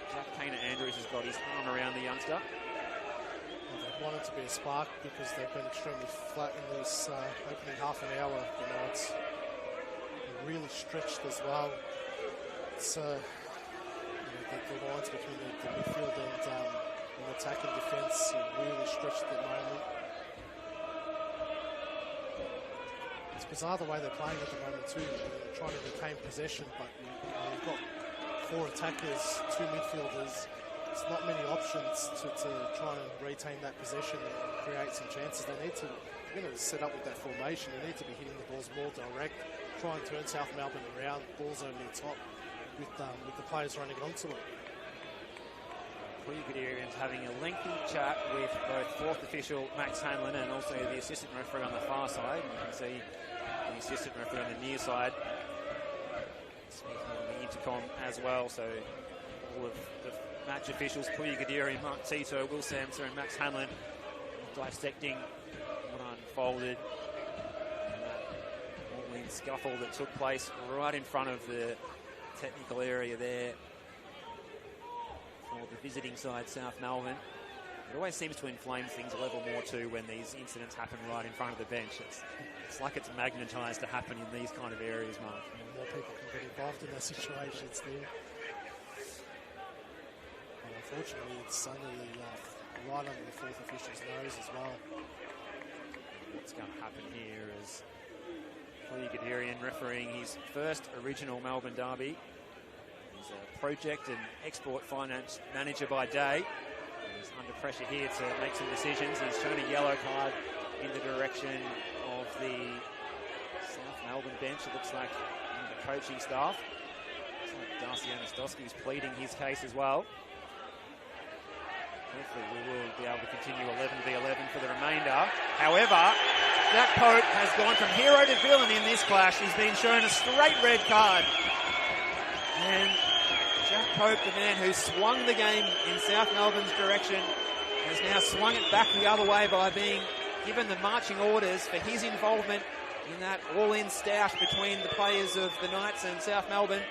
Jack Kaner-Andrews has got his arm around the youngster. They want it to be a spark because they've been extremely flat in this opening half an hour. The Knights are really stretched as well. It's the lines between the midfield and attack and defence are really stretched at the moment. It's bizarre the way they're playing at the moment too. They're trying to retain possession, but you've got 4 attackers, 2 midfielders. There's not many options to try and retain that possession and create some chances. They're going to set up with that formation. They need to be hitting the balls more direct, try and turn South Melbourne around, balls over the top with the players running onto it. Puyi Guderian's having a lengthy chat with both 4th official Max Hanlon and also the assistant referee on the far side. And you can see the assistant referee on the near side speaking on the intercom as well. So all of the match officials, Puyi Guderian, Mark Tito, Will Samsa and Max Hanlon, dissecting what unfolded in that all-in scuffle that took place right in front of the technical area there for the visiting side, South Melbourne. It always seems to inflame things a level more too when these incidents happen right in front of the bench. It's like it's magnetised to happen in these kind of areas, Mark. More people can get involved in those situations there. And unfortunately, it's right under the 4th official's nose as well. What's going to happen here is Puyi Guderian refereeing his first original Melbourne derby. He's a project and export finance manager by day. He's under pressure here to make some decisions. He's shown a yellow card in the direction of the South Melbourne bench. It looks like one of the coaching staff. Looks like Darcy Anastosky's pleading his case as well. Hopefully we will be able to continue 11v11 for the remainder. However, Jack Pope has gone from hero to villain in this clash. He's been shown a straight red card. And Jack Pope, the man who swung the game in South Melbourne's direction, has now swung it back the other way by being given the marching orders for his involvement in that all-in stoush between the players of the Knights and South Melbourne.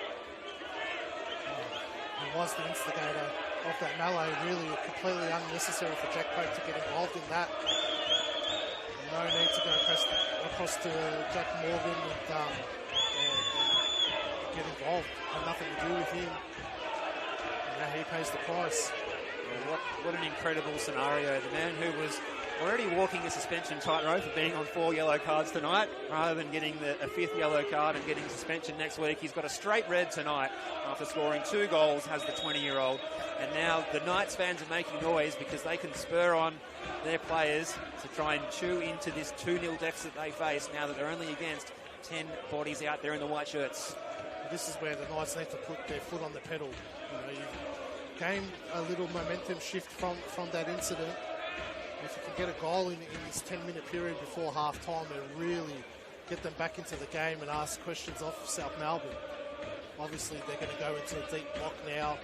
He was the instigator of that melee, really completely unnecessary for Jack Pope to get involved in that. No need to go across to Jack Morgan and get involved. Had nothing to do with him. And now he pays the price. Well, what an incredible scenario. The man who was already walking a suspension tightrope for being on 4 yellow cards tonight, rather than getting a 5th yellow card and getting suspension next week. He's got a straight red tonight after scoring 2 goals, has the 20-year-old. And now the Knights fans are making noise because they can spur on their players to try and chew into this 2-0 deficit they face now that they're only against 10 bodies out there in the white shirts. This is where the Knights need to put their foot on the pedal. You gain a little momentum shift from that incident. If you can get a goal in this 10-minute period before half-time and really get them back into the game and ask questions of South Melbourne. Obviously, they're going to go into a deep block now,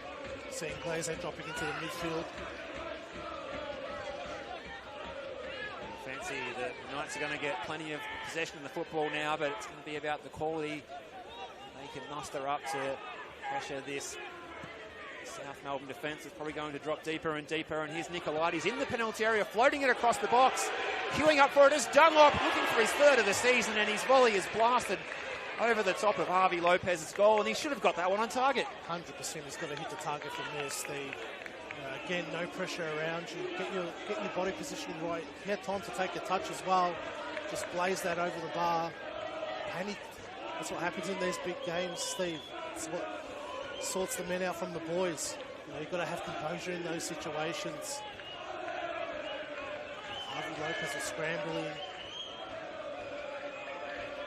seeing Glazer dropping into the midfield. Fancy the Knights are going to get plenty of possession of the football now, but it's going to be about the quality they can muster up to pressure this South Melbourne defence. Is probably going to drop deeper and deeper, and here's Nicolaides in the penalty area, floating it across the box. Queuing up for it is Dunlop, looking for his 3rd of the season, and his volley is blasted over the top of Harvey Lopez's goal, and he should have got that one on target. 100% he's got to hit the target from there, Steve. Again, no pressure around you. Get your body positioning right. He had time to take a touch as well. Just blaze that over the bar. Panic. That's what happens in these big games, Steve. It's what sorts the men out from the boys. You've got to have composure in those situations. Harvey Lopez is scrambling.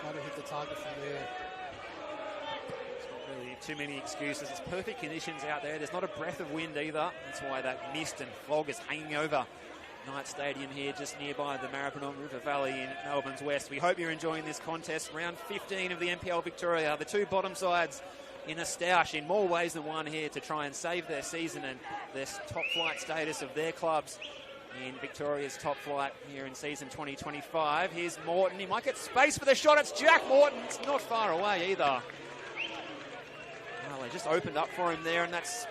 Got to hit the target from there. There's not really too many excuses. It's perfect conditions out there. There's not a breath of wind either. That's why that mist and fog is hanging over Knight Stadium here, just nearby the Maribyrnong River Valley in Melbourne's west. We hope you're enjoying this contest. Round 15 of the NPL Victoria. The two bottom sides in a stoush in more ways than one here to try and save their season and this top flight status of their clubs in Victoria's top flight here in season 2025. Here's Morton. He might get space for the shot. It's Jack Morton. It's not far away either. Well, they just opened up for him there, and that's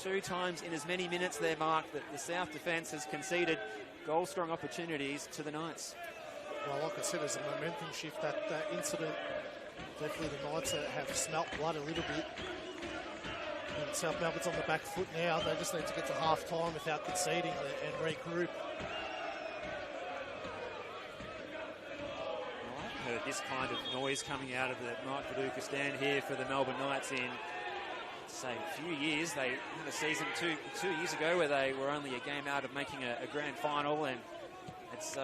2 times in as many minutes there, Mark, that the South defence has conceded goal-strong opportunities to the Knights. Well, like I said, there's a momentum shift. That incident, definitely the Knights have smelt blood a little bit. And South Melbourne's on the back foot now. They just need to get to half-time without conceding and regroup. I heard this kind of noise coming out of the Mike Viduka stand here for the Melbourne Knights in, say, a few years. They had a season two years ago where they were only a game out of making a grand final, and it's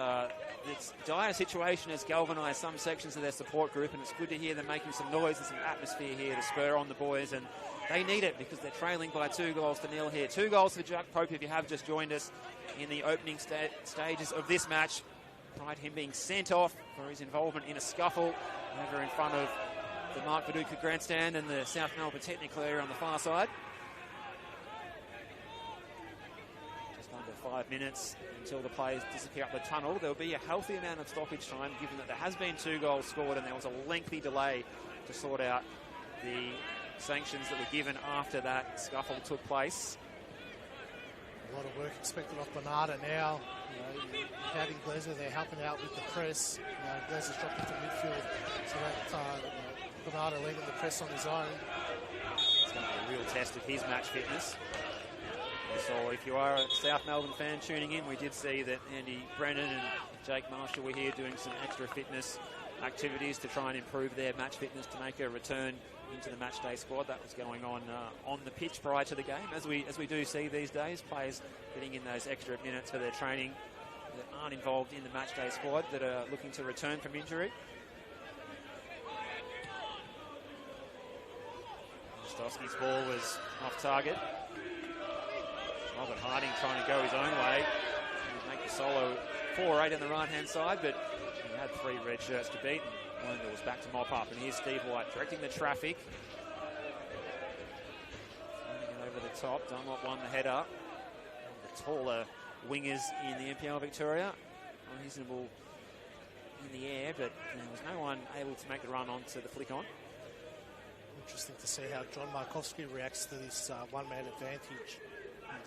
dire situation has galvanised some sections of their support group, and it's good to hear them making some noise and some atmosphere here to spur on the boys, and they need it because they're trailing by 2-0 here. 2 goals for Jack Pope, if you have just joined us in the opening stages of this match. Prior to him being sent off for his involvement in a scuffle over in front of the Mark Viduka grandstand and the South Melbourne technical area on the far side. Just under 5 minutes until the players disappear up the tunnel. There'll be a healthy amount of stoppage time given that there has been 2 goals scored and there was a lengthy delay to sort out the sanctions that were given after that scuffle took place. A lot of work expected off Bernarda now. Adding Glazer, they're helping out with the press. Glazer's dropped into midfield, so that Bernarda leading the press on his own. It's going to be a real test of his match fitness. So if you are a South Melbourne fan tuning in, we did see that Andy Brennan and Jake Marshall were here doing some extra fitness activities to try and improve their match fitness to make a return into the match day squad. That was going on the pitch prior to the game, as we do see these days, players getting in those extra minutes for their training that aren't involved in the match day squad that are looking to return from injury. Stosky's ball was off target. Robert Harding trying to go his own way. He would make the solo 4-8 on the right-hand side, but he had 3 red shirts to beat. And Wendell was back to mop up, and here's Steve White directing the traffic. Throwing it over the top. Dunlop won the header. The taller wingers in the NPL Victoria. Reasonable in the air, but there was no one able to make the run onto the flick on. Interesting to see how John Markowski reacts to this one-man advantage.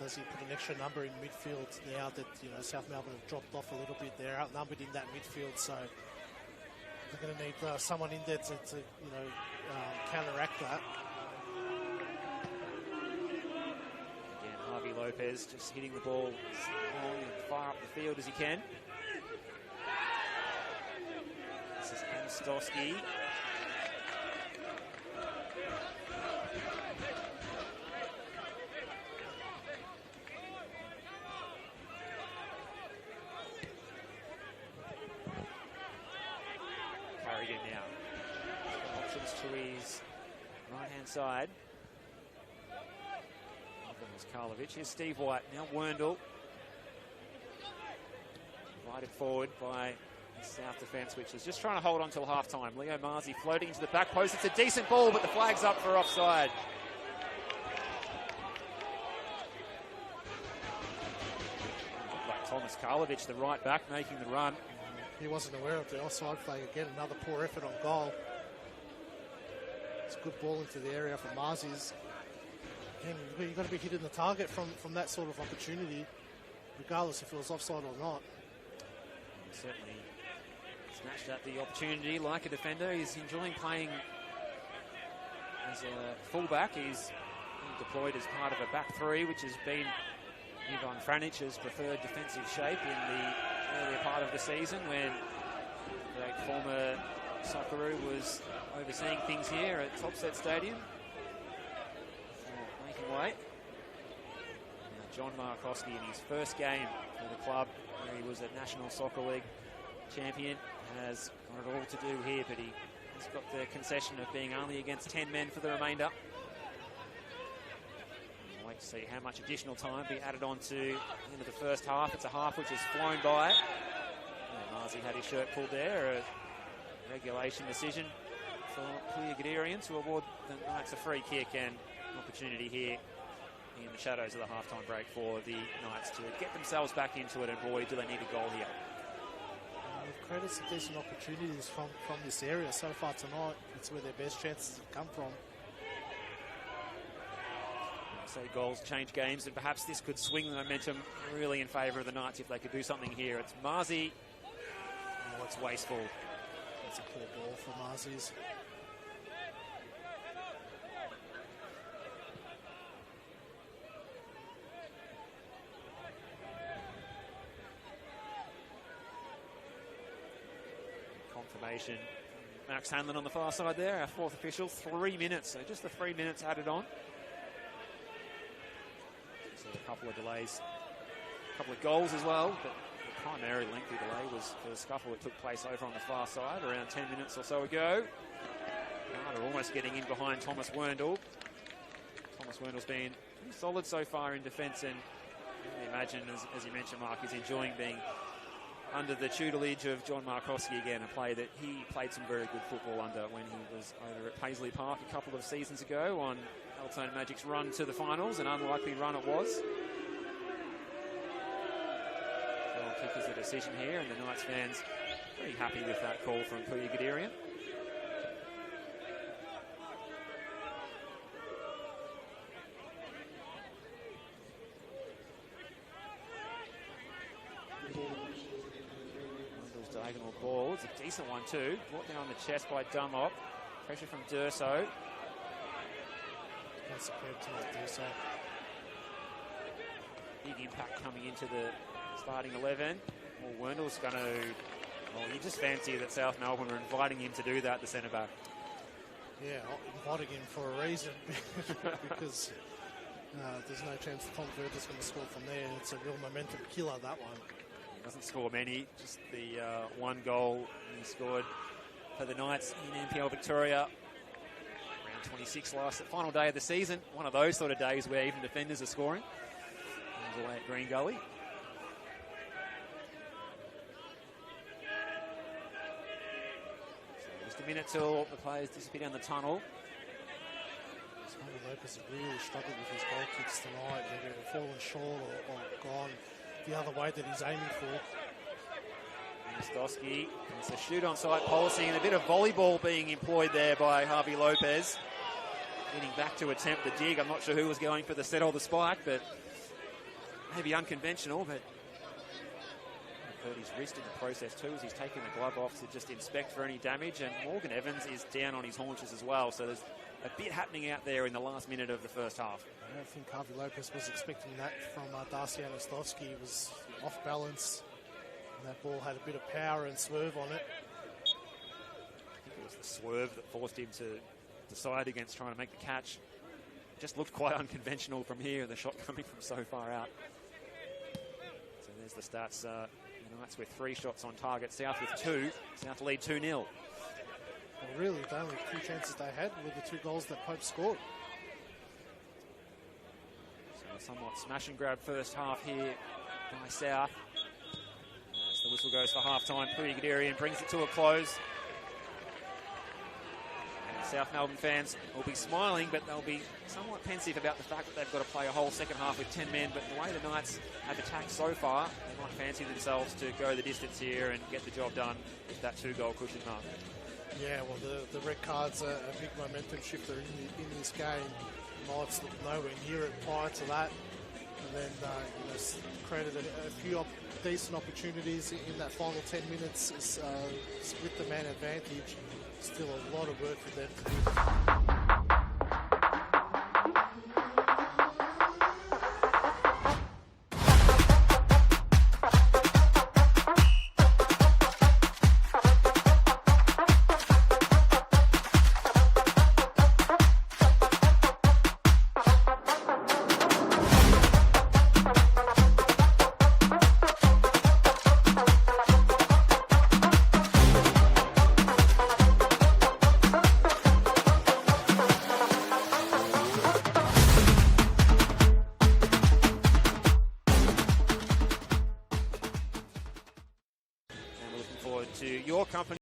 Does he put an extra number in midfield now that South Melbourne have dropped off a little bit? They're outnumbered in that midfield, so they're going to need someone in there to counteract that. Again, Harvey Lopez just hitting the ball as long and far up the field as he can. This is Anastosky. Carrigan now. Options to his right-hand side. Karlovic. Here's Steve White. Now Werndl. Invited forward by the South defence, which is just trying to hold on till half-time. Leo Marzi floating into the back post. It's a decent ball, but the flag's up for offside. Like Thomas Karlovic, the right back, making the run. He wasn't aware of the offside flag again. Another poor effort on goal. It's a good ball into the area for Marzi's. You've got to be hitting the target from that sort of opportunity, regardless if it was offside or not. Certainly snatched at the opportunity like a defender. He's enjoying playing as a fullback. He's been deployed as part of a back three, which has been Ivan Franic's preferred defensive shape in the earlier part of the season when the former Socceroo was overseeing things here at Topset Stadium. Way. John Markowski in his first game for the club, where he was a National Soccer League champion, has got it all to do here, but he has got the concession of being only against 10 men for the remainder. We'll wait to see how much additional time be added on to the end of the first half. It's a half which has flown by. Marzi had his shirt pulled there. A regulation decision for Puya to award the Knights a free kick, and opportunity here in the shadows of the halftime break for the Knights to get themselves back into it, and boy, do they need a goal here. We've created some decent opportunities from this area so far tonight. It's where their best chances have come from. So goals change games, and perhaps this could swing the momentum really in favour of the Knights if they could do something here. It's Marzi. Oh, it's wasteful. That's a poor ball for Marzi's. Confirmation. Max Hanlon on the far side there, our fourth official. 3 minutes, so just the 3 minutes added on. So a couple of delays, a couple of goals as well, but the primary lengthy delay was for the scuffle that took place over on the far side around 10 minutes or so ago. Carter almost getting in behind Thomas Werndl. Thomas Werndl's been pretty solid so far in defence, and I imagine, as you mentioned, Mark, is enjoying being under the tutelage of John Markowski again, a player that he played some very good football under when he was over at Paisley Park a couple of seasons ago on Altona Magic's run to the finals, an unlikely run it was. Goal kick is the decision here, and the Knights fans pretty happy with that call from Puya Guderian. Diagonal ball. It's a decent one too. Brought down on the chest by Dumop. Pressure from Durso. That's superb tonight, Durso. Big impact coming into the starting 11. Well, Werndl's going to... Well, you just fancy that South Melbourne are inviting him to do that, the centre-back. Yeah, inviting him for a reason. Because there's no chance that Tom Verder's going to score from there. It's a real momentum killer, that one. Doesn't score many, just the one goal he scored for the Knights in NPL Victoria. Round 26 last, final day of the season. One of those sort of days where even defenders are scoring. Away at Green Gully. So just a minute till the players disappear down the tunnel. Lopez has really struggled with his goal kicks tonight. They've either fallen short or gone the other way that he's aiming for. Stosky, it's a shoot on sight policy and a bit of volleyball being employed there by Harvey Lopez. Getting back to attempt the dig. I'm not sure who was going for the set or the spike, but maybe unconventional, but hurt his wrist in the process too as he's taken the glove off to just inspect for any damage, and Morgan Evans is down on his haunches as well, so there's a bit happening out there in the last minute of the first half. I don't think Harvey Lopez was expecting that from Darcy Anastovsky. He was off balance, and that ball had a bit of power and swerve on it. I think it was the swerve that forced him to decide against trying to make the catch. Just looked quite unconventional from here, and the shot coming from so far out. So there's the stats. That's with 3 shots on target. South with 2. South lead 2-0. Well, really, the only 2 chances they had were the 2 goals that Pope scored. So a somewhat smash and grab first half here by South. As the whistle goes for half-time, Puri Guderian brings it to a close. South Melbourne fans will be smiling, but they'll be somewhat pensive about the fact that they've got to play a whole second half with 10 men. But the way the Knights have attacked so far, they might fancy themselves to go the distance here and get the job done with that 2-goal cushion mark. Yeah, well, the red card's a big momentum shifter in this game. Knights looked nowhere near it prior to that. And then, created a few decent opportunities in that final 10 minutes, split the man advantage. Still a lot of work for them to do. To your company.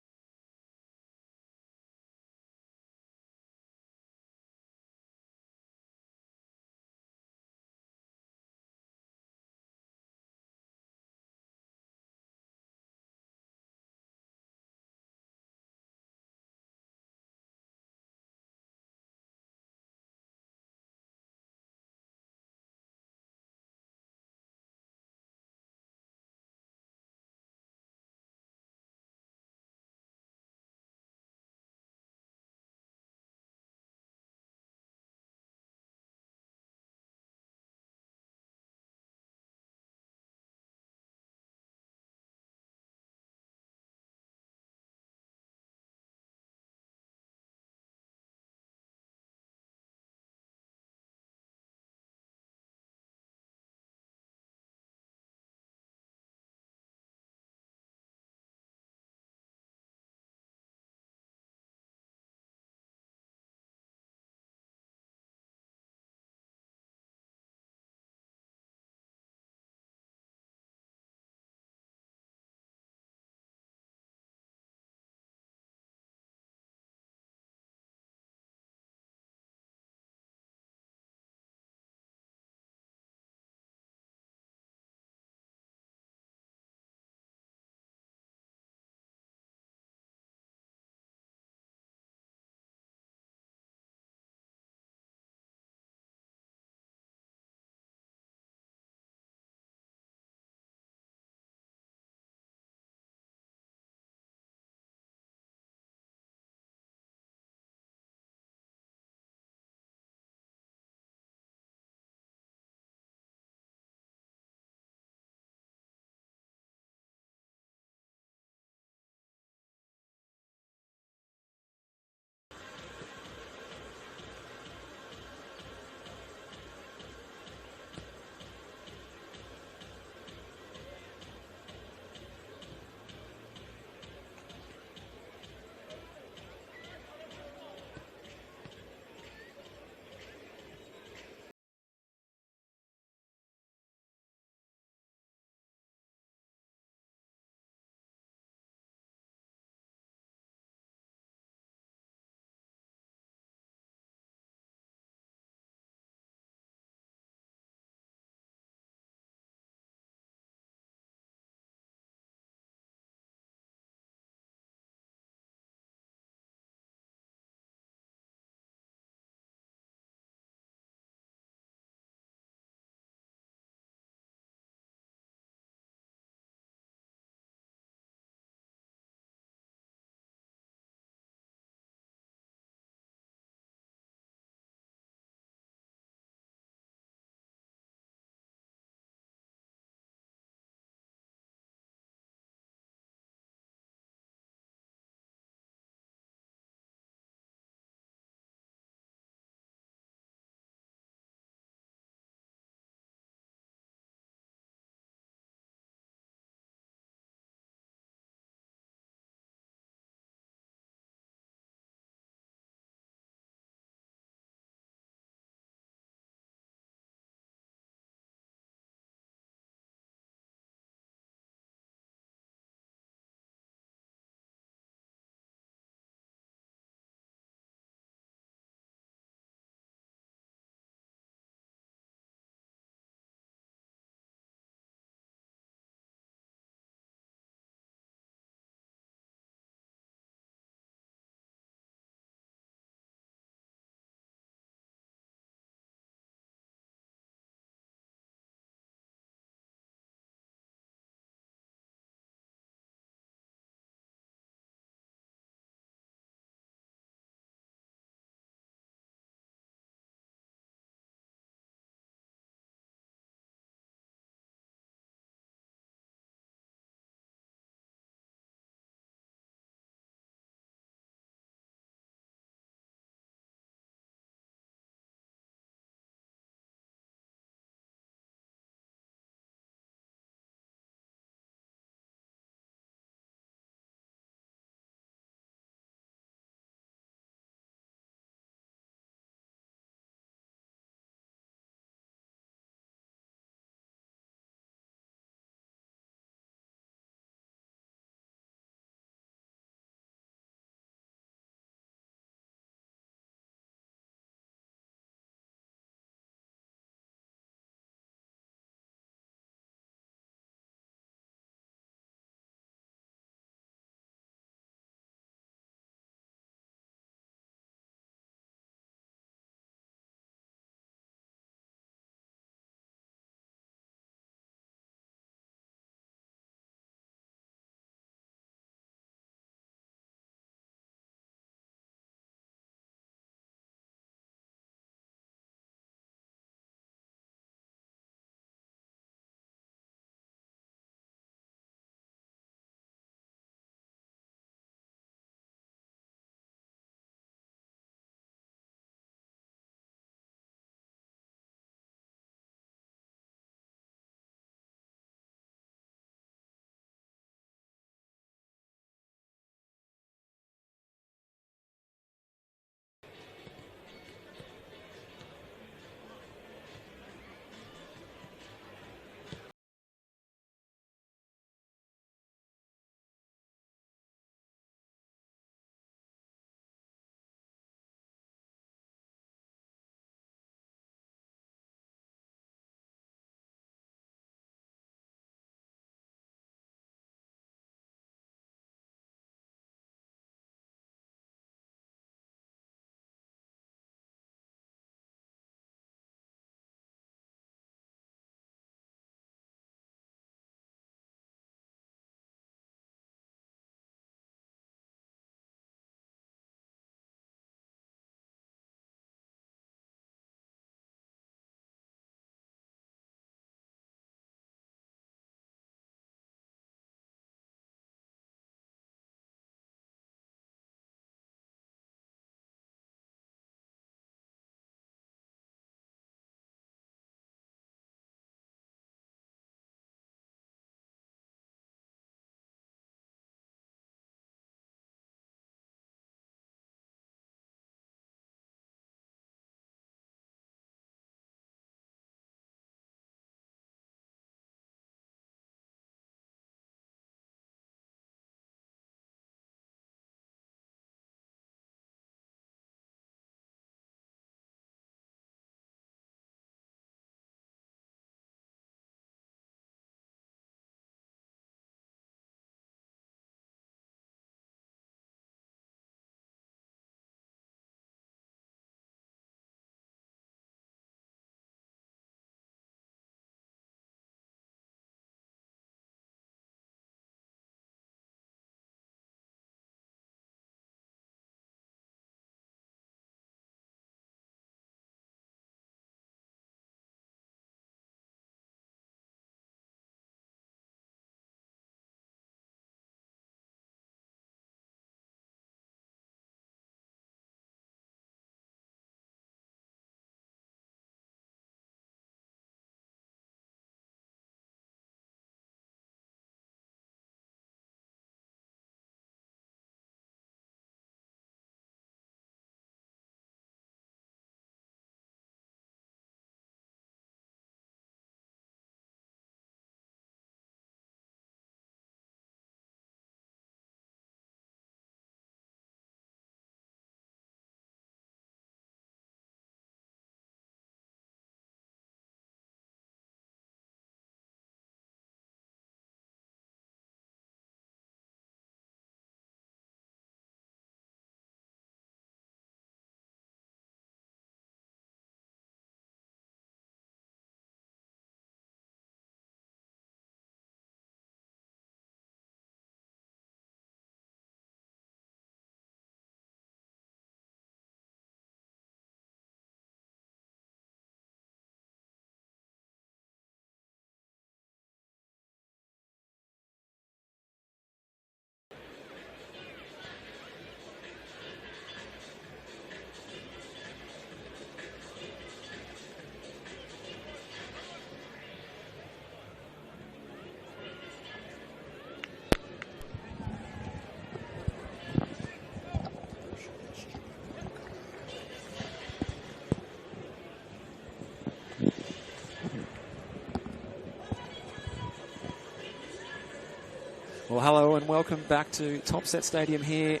Well, hello and welcome back to Topset Stadium here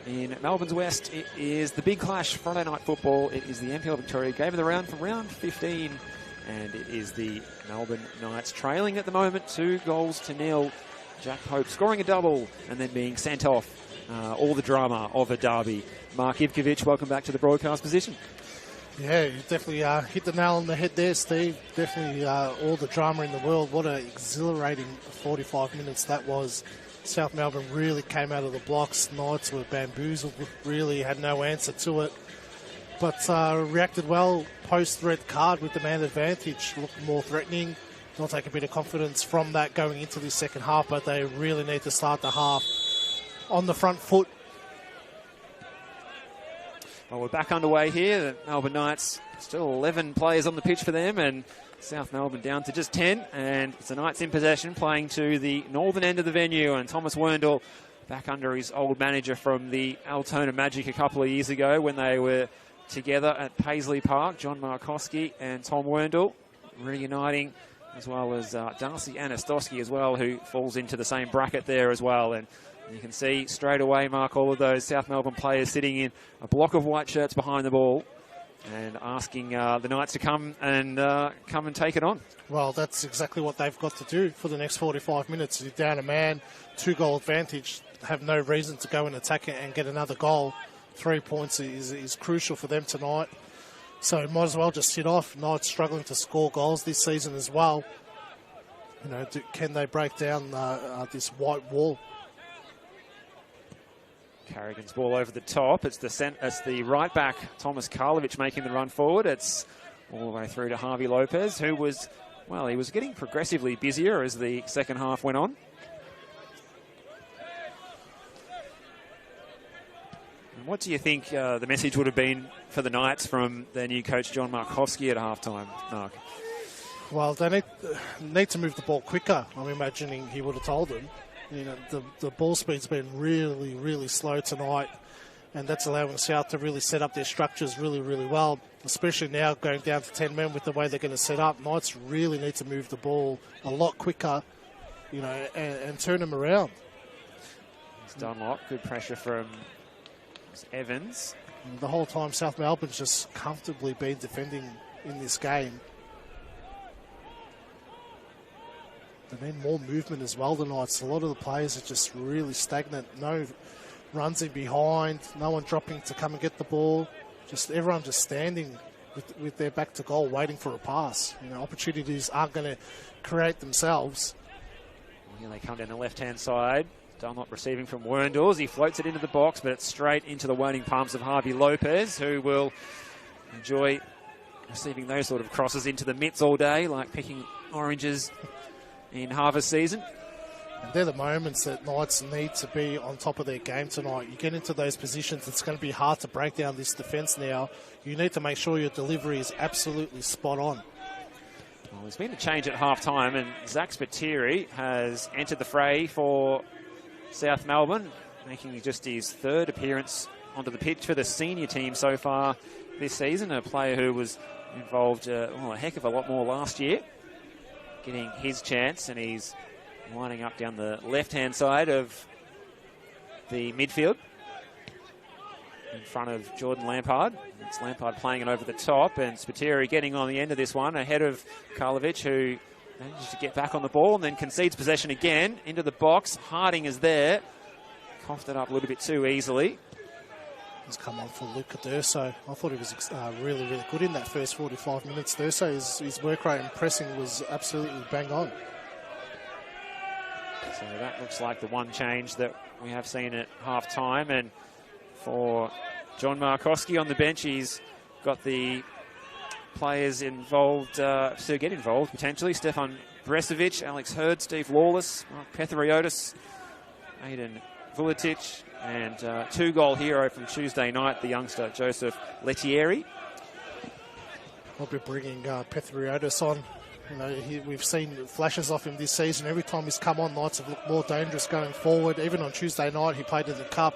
in Melbourne's West. It is the big clash, Friday night football. It is the NPL Victoria Game of the Round from round 15. And it is the Melbourne Knights trailing at the moment 2-0. Jack Hope scoring a double and then being sent off. All the drama of a derby. Mark Ivkovic, welcome back to the broadcast position. Yeah, you definitely hit the nail on the head there, Steve. Definitely all the drama in the world. What an exhilarating 45 minutes that was. South Melbourne really came out of the blocks. Knights were bamboozled, really had no answer to it. But reacted well post-red card with the man advantage. Looked more threatening. They'll take a bit of confidence from that going into the second half, but they really need to start the half on the front foot. Well, we're back underway here. The Melbourne Knights, still 11 players on the pitch for them, and South Melbourne down to just 10. And it's the Knights in possession, playing to the northern end of the venue. And Thomas Werndl back under his old manager from the Altona Magic a couple of years ago when they were together at Paisley Park. John Markowski and Tom Werndl reuniting, as well as Darcy Anastosky as well, who falls into the same bracket there as well. And you can see straight away, Mark, all of those South Melbourne players sitting in a block of white shirts behind the ball and asking the Knights to come and take it on. Well, that's exactly what they've got to do for the next 45 minutes. You're down a man, 2-goal advantage, have no reason to go and attack it and get another goal. 3 points is crucial for them tonight. So might as well just sit off. Knights struggling to score goals this season as well. You know, can they break down this white wall? Carrigan's ball over the top. It's the right back, Thomas Karlovic, making the run forward. It's all the way through to Harvey Lopez, who was, well, he was getting progressively busier as the second half went on. And what do you think the message would have been for the Knights from their new coach, John Markowski, at halftime, Mark? Well, they need to move the ball quicker. I'm imagining he would have told them. You know, the ball speed's been really, really slow tonight, and that's allowing South to really set up their structures really, really well, especially now going down to 10 men with the way they're going to set up. Knights really need to move the ball a lot quicker, you know, and turn them around. It's Dunlop, good pressure from Evans. And the whole time, South Melbourne's just comfortably been defending in this game. They need more movement as well tonight. A lot of the players are just really stagnant. No runs in behind, no one dropping to come and get the ball. Just everyone just standing with their back to goal, waiting for a pass. You know, opportunities aren't going to create themselves. Here they come down the left-hand side. Dunlop receiving from Werndl as he floats it into the box, but it's straight into the waning palms of Harvey Lopez, who will enjoy receiving those sort of crosses into the mitts all day, like picking oranges in harvest season. And they're the moments that Knights need to be on top of their game tonight. You get into those positions, it's going to be hard to break down this defence now. You need to make sure your delivery is absolutely spot on. Well, there's been a change at half-time, and Zach Spiteri has entered the fray for South Melbourne, making just his third appearance onto the pitch for the senior team so far this season. A player who was involved a heck of a lot more last year, getting his chance, and he's lining up down the left-hand side of the midfield in front of Jordan Lampard. It's Lampard playing it over the top, and Spiteri getting on the end of this one ahead of Karlovic, who manages to get back on the ball and then concedes possession again into the box. Harding is there. Coughed it up a little bit too easily. He's come on for Luca Durso. I thought he was really, really good in that first 45 minutes. Durso, his work rate and pressing was absolutely bang on. So that looks like the one change that we have seen at half-time. And for John Markowski on the bench, he's got the players involved to get involved, potentially. Stefan Bresovic, Alex Hurd, Steve Lawless, Mark Petheriotis, Aidan Vuletic, and two-goal hero from Tuesday night, the youngster Joseph Lettieri. We'll be bringing Petheriotis on. You know, we've seen flashes of him this season. Every time he's come on, Knights have looked more dangerous going forward. Even on Tuesday night, he played in the Cup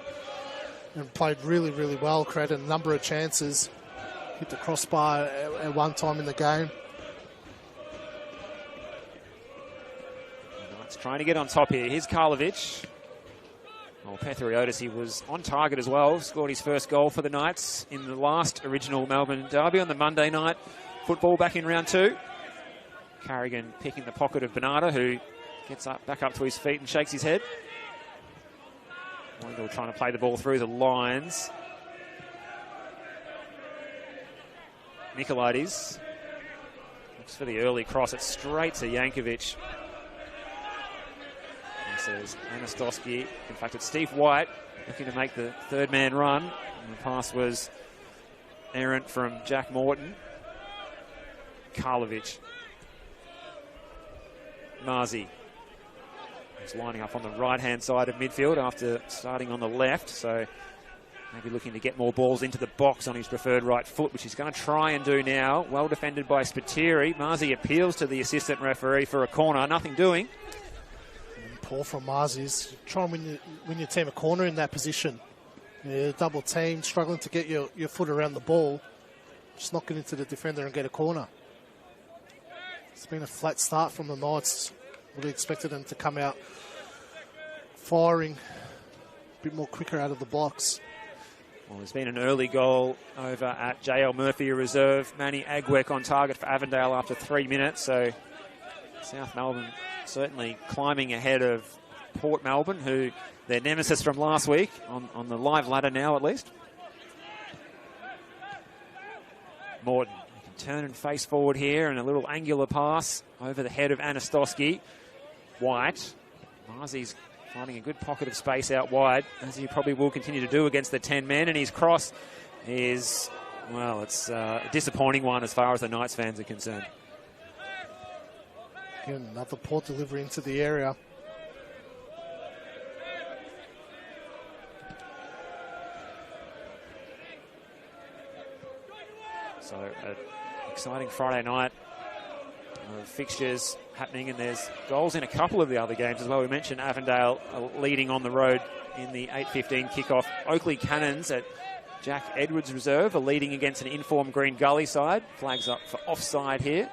and played really, really well, created a number of chances. Hit the crossbar at one time in the game. Knights trying to get on top here. Here's Karlovic. Well, Pethriotis, he was on target as well. Scored his first goal for the Knights in the last original Melbourne derby on the Monday night football back in round 2. Carrigan picking the pocket of Bernardo, who gets back up to his feet and shakes his head. Wendell trying to play the ball through the lines. Nicolaides looks for the early cross. It's straight to Jankovic. Says Anastosky. In fact, it's Steve White looking to make the third man run. And the pass was errant from Jack Morton. Karlovic. Marzi. He's lining up on the right-hand side of midfield after starting on the left. So maybe looking to get more balls into the box on his preferred right foot, which he's going to try and do now. Well defended by Spiteri. Marzi appeals to the assistant referee for a corner. Nothing doing. Poor from Marzi's. Try and win your team a corner in that position. Yeah, double team, struggling to get your foot around the ball. Just knock it into the defender and get a corner. It's been a flat start from the Knights. Really expected them to come out firing a bit more quicker out of the blocks. Well, there's been an early goal over at JL Murphy Reserve. Manny Agwek on target for Avondale after 3 minutes. So South Melbourne certainly climbing ahead of Port Melbourne, who their nemesis from last week, on the live ladder now at least. Morton can turn and face forward here, and a little angular pass over the head of Anastosky. White. Marzi's finding a good pocket of space out wide, as he probably will continue to do against the 10 men, and his cross is, well, it's a disappointing one as far as the Knights fans are concerned. Again, another poor delivery into the area. So, an exciting Friday night of fixtures happening, and there's goals in a couple of the other games as well. We mentioned Avondale leading on the road in the 8:15 kickoff. Oakley Cannons at Jack Edwards Reserve are leading against an informed Green Gully side. Flags up for offside here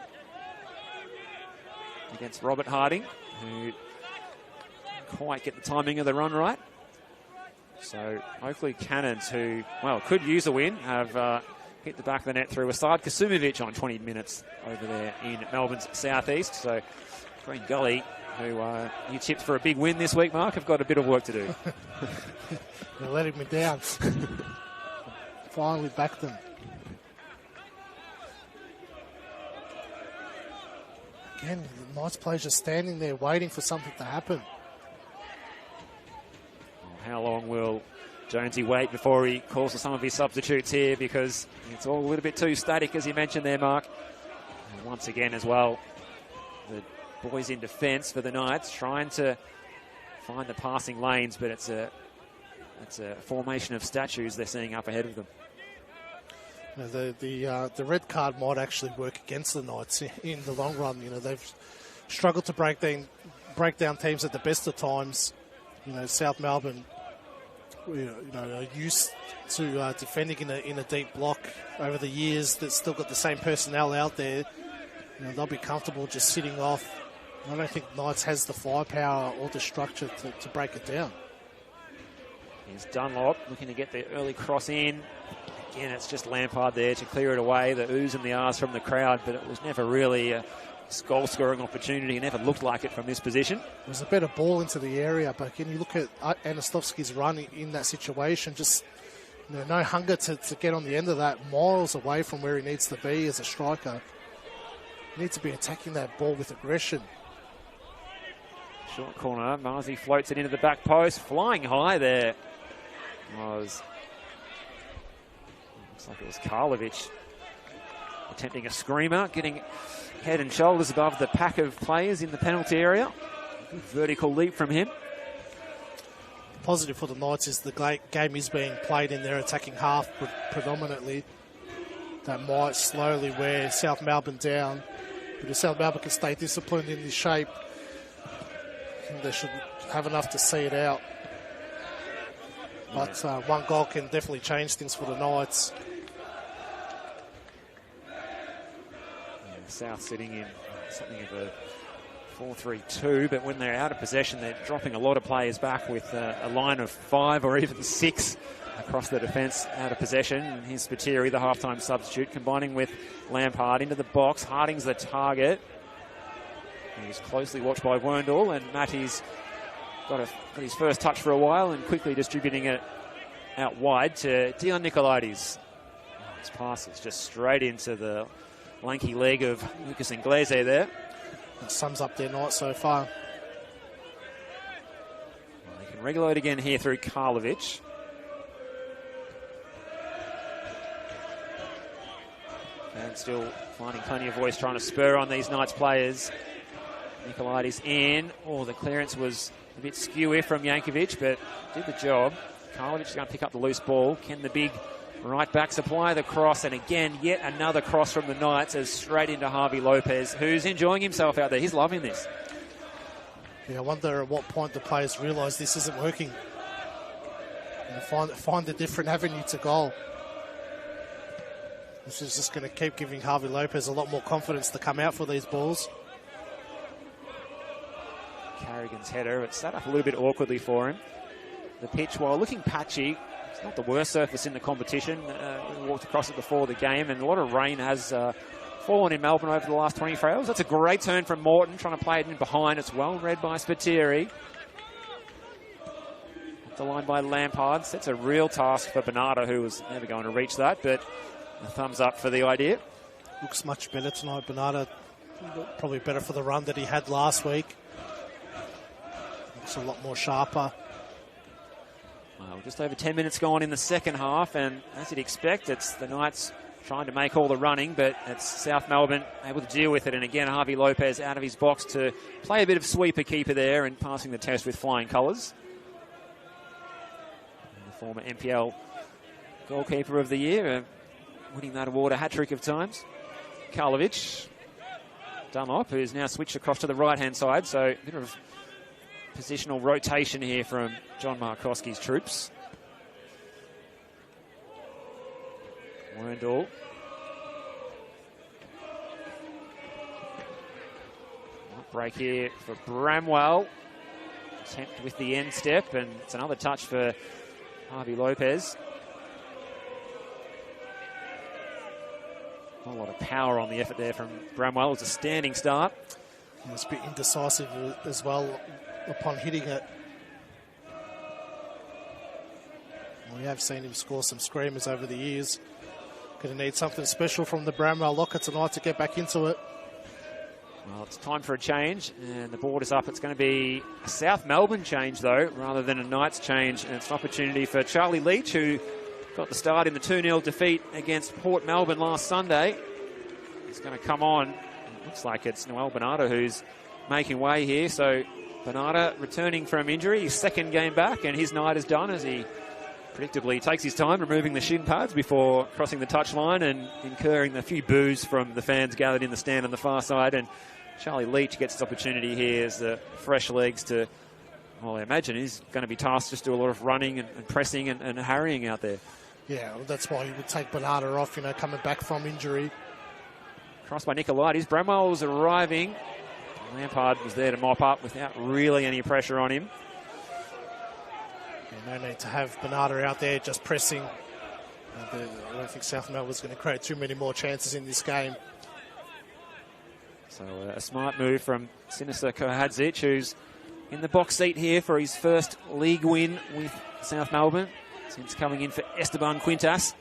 against Robert Harding, who didn't quite get the timing of the run right. So Oakley Cannons, who, well, could use a win, have hit the back of the net through Asad Kasumovic on 20 minutes over there in Melbourne's southeast. So Green Gully, who you tipped for a big win this week, Mark, have got a bit of work to do. They're letting me down. Finally backed them. Again, the Knights players just standing there waiting for something to happen. Well, how long will Jonesy wait before he calls for some of his substitutes here, because it's all a little bit too static, as you mentioned there, Mark. And once again as well, the boys in defence for the Knights trying to find the passing lanes, but it's a formation of statues they're seeing up ahead of them. The red card might actually work against the Knights in the long run. You know, they've struggled to break down teams at the best of times. You know, South Melbourne, are used to defending in a deep block over the years. That's still got the same personnel out there. You know, they'll be comfortable just sitting off. I don't think Knights has the firepower or the structure to break it down. Here's Dunlop looking to get the early cross in. Again, it's just Lampard there to clear it away. The oohs and the ahs from the crowd, but it was never really a goal-scoring opportunity. It never looked like it from this position. It was a better ball into the area, but again, you look at Anastovsky's run in that situation, just no hunger to get on the end of that, miles away from where he needs to be as a striker. He needs to be attacking that ball with aggression. Short corner, Marzi floats it into the back post, flying high there. Looks like it was Karlovic attempting a screamer, getting head and shoulders above the pack of players in the penalty area. Good vertical leap from him. Positive for the Knights is the game is being played in their attacking half predominantly. That might slowly wear South Melbourne down. But if South Melbourne can stay disciplined in this shape, I think they should have enough to see it out. But one goal can definitely change things for the Knights. South sitting in something of a 4-3-2, but when they're out of possession, they're dropping a lot of players back with a line of 5 or even 6 across the defence out of possession. And here's Spiteri, the halftime substitute, combining with Lampard into the box. Harding's the target. He was closely watched by Werndl, and Matty's got his first touch for a while and quickly distributing it out wide to Dion Nicolaides. His pass is just straight into the lanky leg of Lucas Inglese there. That sums up their night so far. Well, they can regulate again here through Karlovic. And still finding plenty of voice trying to spur on these Knights players. Nicolaides in. Oh, the clearance was a bit skewy from Jankovic, but did the job. Karlovic is going to pick up the loose ball. Can the big right back supply the cross? And again, yet another cross from the Knights as straight into Harvey Lopez, who's enjoying himself out there. He's loving this. Yeah, I wonder at what point the players realise this isn't working and find a different avenue to goal. This is just going to keep giving Harvey Lopez a lot more confidence to come out for these balls. Carrigan's header, it sat up a little bit awkwardly for him. The pitch, while looking patchy, it's not the worst surface in the competition. We walked across it before the game, and a lot of rain has fallen in Melbourne over the last 24 hours. That's a great turn from Morton, trying to play it in behind. It's well read by Spiteri. Up the line by Lampard. Sets a real task for Bernardo, who was never going to reach that, but a thumbs up for the idea. Looks much better tonight, Bernardo. Probably better for the run that he had last week. Looks a lot more sharper. Well, just over 10 minutes gone in the second half, and as you'd expect, it's the Knights trying to make all the running, but it's South Melbourne able to deal with it. And again, Harvey Lopez out of his box to play a bit of sweeper-keeper there and passing the test with flying colours. The former NPL goalkeeper of the year, winning that award a hat-trick of times. Karlovic. Dunlop, who's now switched across to the right-hand side, so a bit of positional rotation here from John Markowski's troops. Werndl. Break here for Bramwell. Attempt with the end step, and it's another touch for Harvey Lopez. Not a lot of power on the effort there from Bramwell. It was a standing start. He was a bit indecisive as well upon hitting it. We have seen him score some screamers over the years. Going to need something special from the Bramwell locker tonight to get back into it. Well, it's time for a change, and the board is up. It's going to be a South Melbourne change, though, rather than a Knights change, and it's an opportunity for Charlie Leach, who got the start in the 2-0 defeat against Port Melbourne last Sunday. He's going to come on. It looks like it's Noel Bernardo who's making way here. So Bernardo returning from injury, his second game back, and his night is done as he predictably takes his time removing the shin pads before crossing the touchline and incurring a few boos from the fans gathered in the stand on the far side. And Charlie Leach gets his opportunity here as the fresh legs to, well, I imagine he's going to be tasked just to do a lot of running and pressing and harrying out there. Yeah, well, that's why you would take Bernardo off, you know, coming back from injury. Crossed by Nicolaides. Bramwell was arriving. Lampard was there to mop up without really any pressure on him. Yeah, no need to have Bernardo out there just pressing. I don't think South Melbourne's going to create too many more chances in this game. So a smart move from Sinisa Kohadzic, who's in the box seat here for his first league win with South Melbourne since coming in for Esteban Quintas.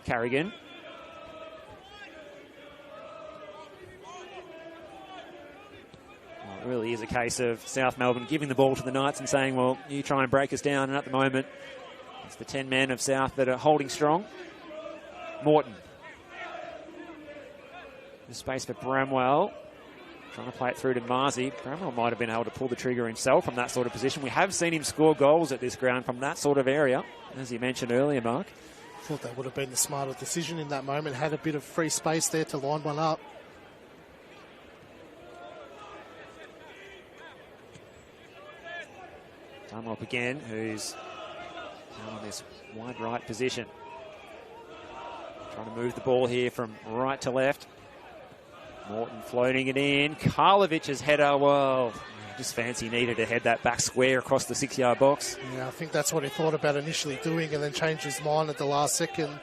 Carrigan. Well, it really is a case of South Melbourne giving the ball to the Knights and saying, well, you try and break us down. And at the moment, it's the 10 men of South that are holding strong. Morton. The space for Bramwell. Trying to play it through to Marzi. Bramwell might have been able to pull the trigger himself from that sort of position. We have seen him score goals at this ground from that sort of area, as you mentioned earlier, Mark. I thought that would have been the smarter decision in that moment. Had a bit of free space there to line one up. Dunlop again, who's now in this wide right position. Trying to move the ball here from right to left. Morton floating it in. Karlovic's header, well, just fancy needed to head that back square across the 6-yard box. Yeah, I think that's what he thought about initially doing and then changed his mind at the last second.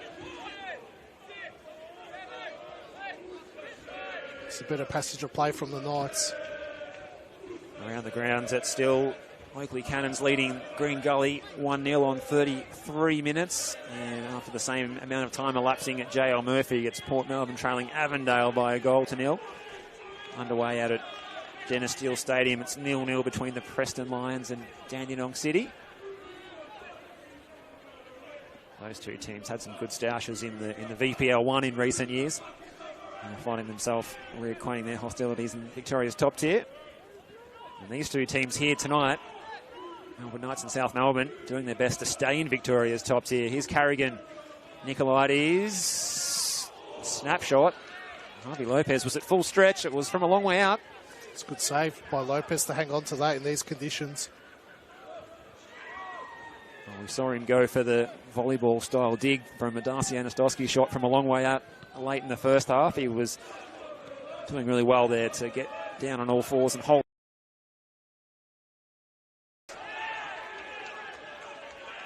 It's a better passage of play from the Knights. Around the grounds, it's still Oakley Cannons leading Green Gully 1-0 on 33 minutes. And after the same amount of time elapsing at JL Murphy, it's Port Melbourne trailing Avondale by a goal to nil. Underway out at Dennis Steele Stadium, it's 0-0 between the Preston Lions and Dandenong City. Those two teams had some good stoushes in the VPL 1 in recent years. And finding themselves reacquainting their hostilities in Victoria's top tier. And these two teams here tonight, Melbourne Knights and South Melbourne, doing their best to stay in Victoria's top tier. Here's Carrigan. Nicolaides. Snapshot. Harvey Lopez was at full stretch. It was from a long way out. It's a good save by Lopez to hang on to that in these conditions. Well, we saw him go for the volleyball-style dig from a Darcy Anastosky shot from a long way out late in the first half. He was doing really well there to get down on all fours and hold.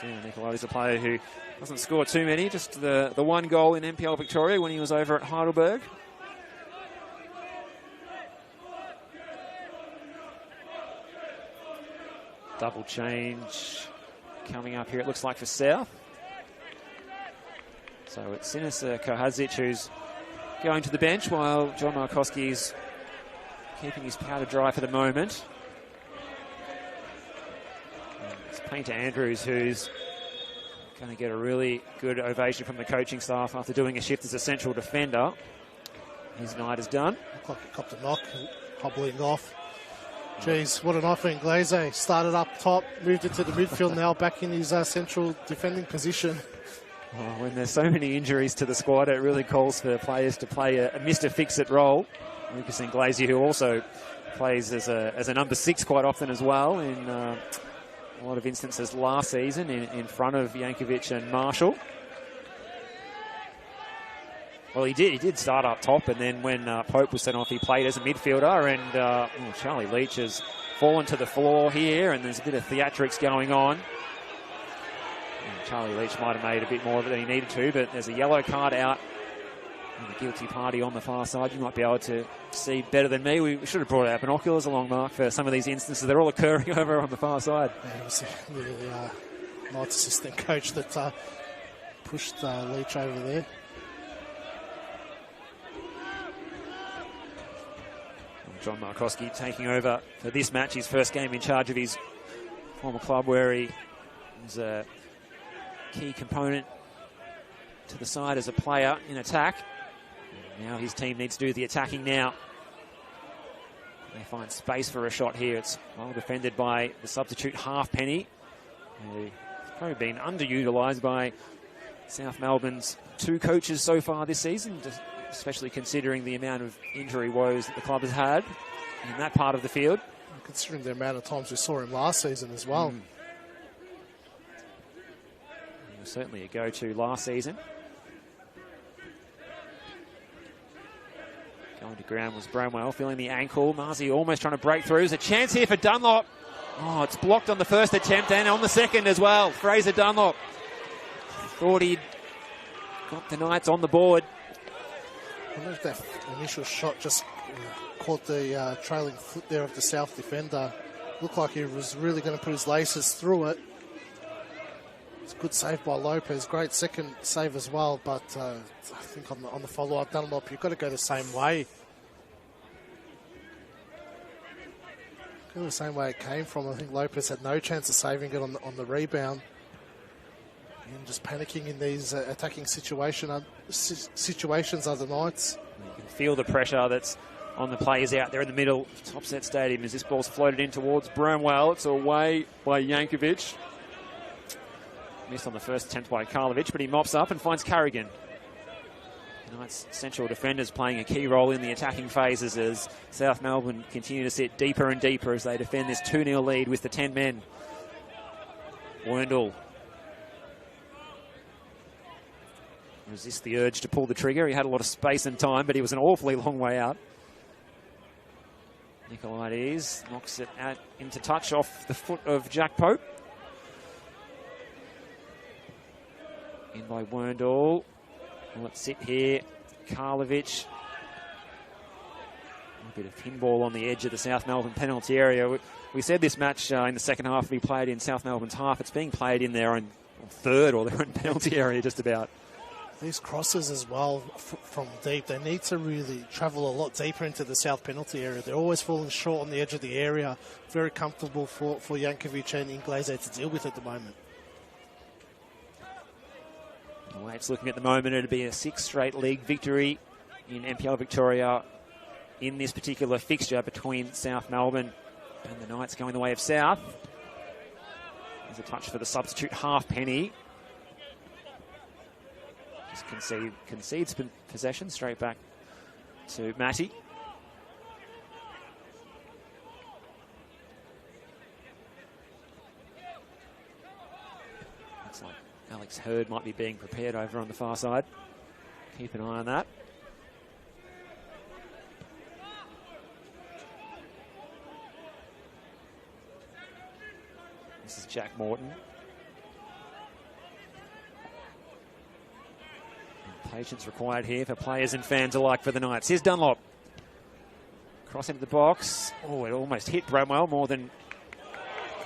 Nicolaides, a player who doesn't score too many, just the one goal in NPL Victoria when he was over at Heidelberg. Double change coming up here, it looks like, for South. So it's Sinisa Kohadzic who's going to the bench while John Markowski's keeping his powder dry for the moment. And it's Painter Andrews who's going to get a really good ovation from the coaching staff after doing a shift as a central defender. His night is done. Looked like he copped a knock, hobbling off. Geez, what an offering. Glaze started up top, moved it to the midfield, now back in his central defending position. Oh, when there's so many injuries to the squad, it really calls for players to play a Mr. Fix-It role. Lucas Inglesi, who also plays as a number 6 quite often as well in a lot of instances last season in front of Yankovic and Marshall. Well, he did start up top, and then when Pope was sent off, he played as a midfielder, and Charlie Leach has fallen to the floor here, and there's a bit of theatrics going on. And Charlie Leach might have made a bit more of it than he needed to, but there's a yellow card out and the guilty party on the far side. You might be able to see better than me. We should have brought our binoculars along, Mark, for some of these instances. They're all occurring over on the far side. Yeah, it was the Knights assistant coach that pushed Leach over there. John Markowski taking over for this match, his first game in charge of his former club, where he was a key component to the side as a player in attack. And now his team needs to do the attacking now. They find space for a shot here. It's well defended by the substitute Halfpenny, who's probably been underutilised by South Melbourne's 2 coaches so far this season, especially considering the amount of injury woes that the club has had in that part of the field. Considering the amount of times we saw him last season as well. He was certainly a go-to last season. Going to ground was Bramwell, feeling the ankle. Marzi almost trying to break through. There's a chance here for Dunlop. Oh, it's blocked on the first attempt and on the second as well. Fraser Dunlop thought he'd got the Knights on the board. I wonder if that initial shot just caught the trailing foot there of the South defender. Looked like he was really going to put his laces through it. It's a good save by Lopez. Great second save as well, but I think on the follow-up, Dunlop, you've got to go the same way. Go the same way it came from. I think Lopez had no chance of saving it on the rebound. And just panicking in these attacking situations are the Knights. You can feel the pressure that's on the players out there in the middle. Topset Stadium as this ball's floated in towards Bramwell. It's away by Yankovic. Missed on the first attempt by Karlovic, but he mops up and finds Carrigan. The Knights' central defenders playing a key role in the attacking phases as South Melbourne continue to sit deeper and deeper as they defend this 2-0 lead with the 10 men. Werndl resist the urge to pull the trigger. He had a lot of space and time, but he was an awfully long way out. Nicolaides knocks it into touch off the foot of Jack Pope. In by Werndal. Let's sit here. Karlovic. A bit of pinball on the edge of the South Melbourne penalty area. We said this match in the second half will be played in South Melbourne's half. It's being played in their own third or their own penalty area just about. These crosses as well from deep, they need to really travel a lot deeper into the south penalty area. They're always falling short on the edge of the area. Very comfortable for Jankovic and Inglese to deal with at the moment. The way it's looking at the moment, it'll be a 6th straight league victory in NPL Victoria in this particular fixture between South Melbourne and the Knights going the way of South. There's a touch for the substitute halfpenny. Just concedes possession straight back to Matty. Looks like Alex Hurd might be being prepared over on the far side. Keep an eye on that. This is Jack Morton. Patience required here for players and fans alike for the Knights. Here's Dunlop. Cross into the box. Oh, it almost hit Bramwell more than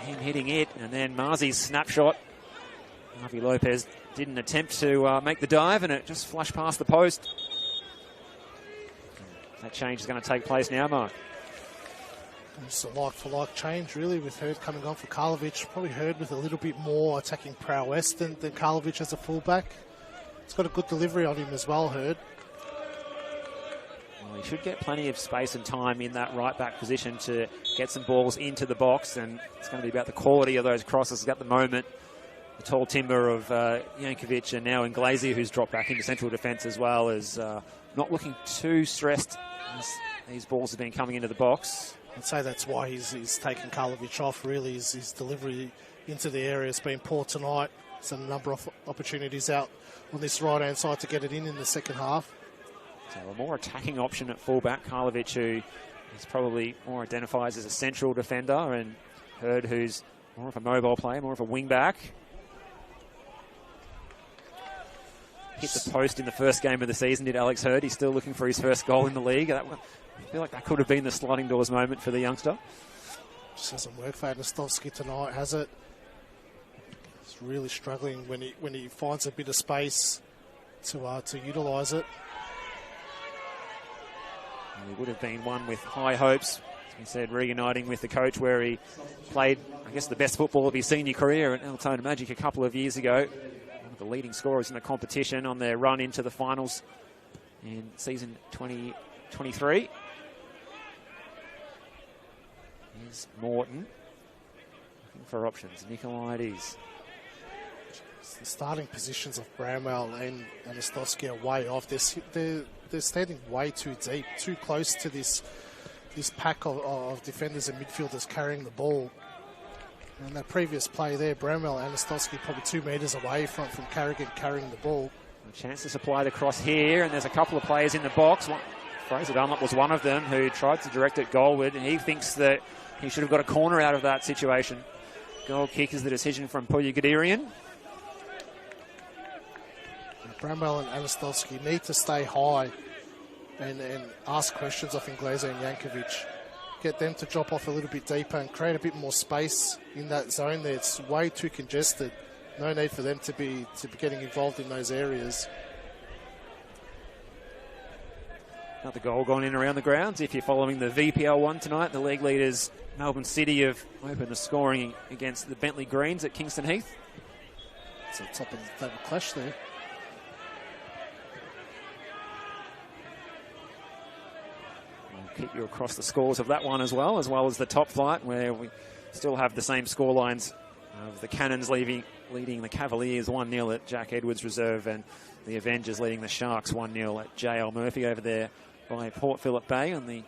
him hitting it. And then Marzi's snapshot. Harvey Lopez didn't attempt to make the dive, and it just flashed past the post. That change is going to take place now, Mark. It's a like-for-like change, really, with Hurd coming on for Karlovic. Probably Hurd with a little bit more attacking prowess than Karlovic as a fullback. He's got a good delivery on him as well, Hurd. Well, he should get plenty of space and time in that right-back position to get some balls into the box, and it's going to be about the quality of those crosses at the moment. The tall timber of Jankovic, and now Inglese, who's dropped back into central defence as well, is not looking too stressed as these balls have been coming into the box. I'd say that's why he's taken Karlovic off, really. His delivery into the area has been poor tonight. There's a number of opportunities out on this right-hand side to get it in the second half. So a more attacking option at fullback, Karlovic, who is probably more identifies as a central defender, and Hurd, who's more of a mobile player, more of a wing-back. Hit the post in the first game of the season, did Alex Hurd. He's still looking for his first goal in the league. I feel like that could have been the sliding doors moment for the youngster. Just hasn't worked for Anastovsky tonight, has it? He's really struggling when he finds a bit of space to utilise it. He would have been one with high hopes. As we said, reuniting with the coach where he played, I guess, the best football of his senior career at Altona Magic a couple of years ago. One of the leading scorers in the competition on their run into the finals in season 2023. Here's Morton. Looking for options. Nicolaides. The starting positions of Bramwell and Anastovsky are way off. They're standing way too deep, too close to this pack of defenders and midfielders carrying the ball. And that previous play there, Bramwell and Anastovsky probably 2 metres away from Carrigan carrying the ball. A chance to supply the cross here, and there's a couple of players in the box. Fraser Dunlop was one of them who tried to direct it goalward, and he thinks that he should have got a corner out of that situation. Goal kick is the decision from Pulya Gadirian. Bramwell and Anastovsky need to stay high and ask questions of Inglese and Jankovic. Get them to drop off a little bit deeper and create a bit more space in that zone there. It's way too congested. No need for them to be getting involved in those areas. Another goal gone in around the grounds. If you're following the VPL one tonight, the league leaders Melbourne City have opened the scoring against the Bentley Greens at Kingston Heath. It's on top of the table clash there. Keep you across the scores of that one as well as the top flight, where we still have the same score lines of the Cannons leading the Cavaliers 1-0 at Jack Edwards Reserve, and the Avengers leading the Sharks 1-0 at JL Murphy over there by Port Phillip Bay on the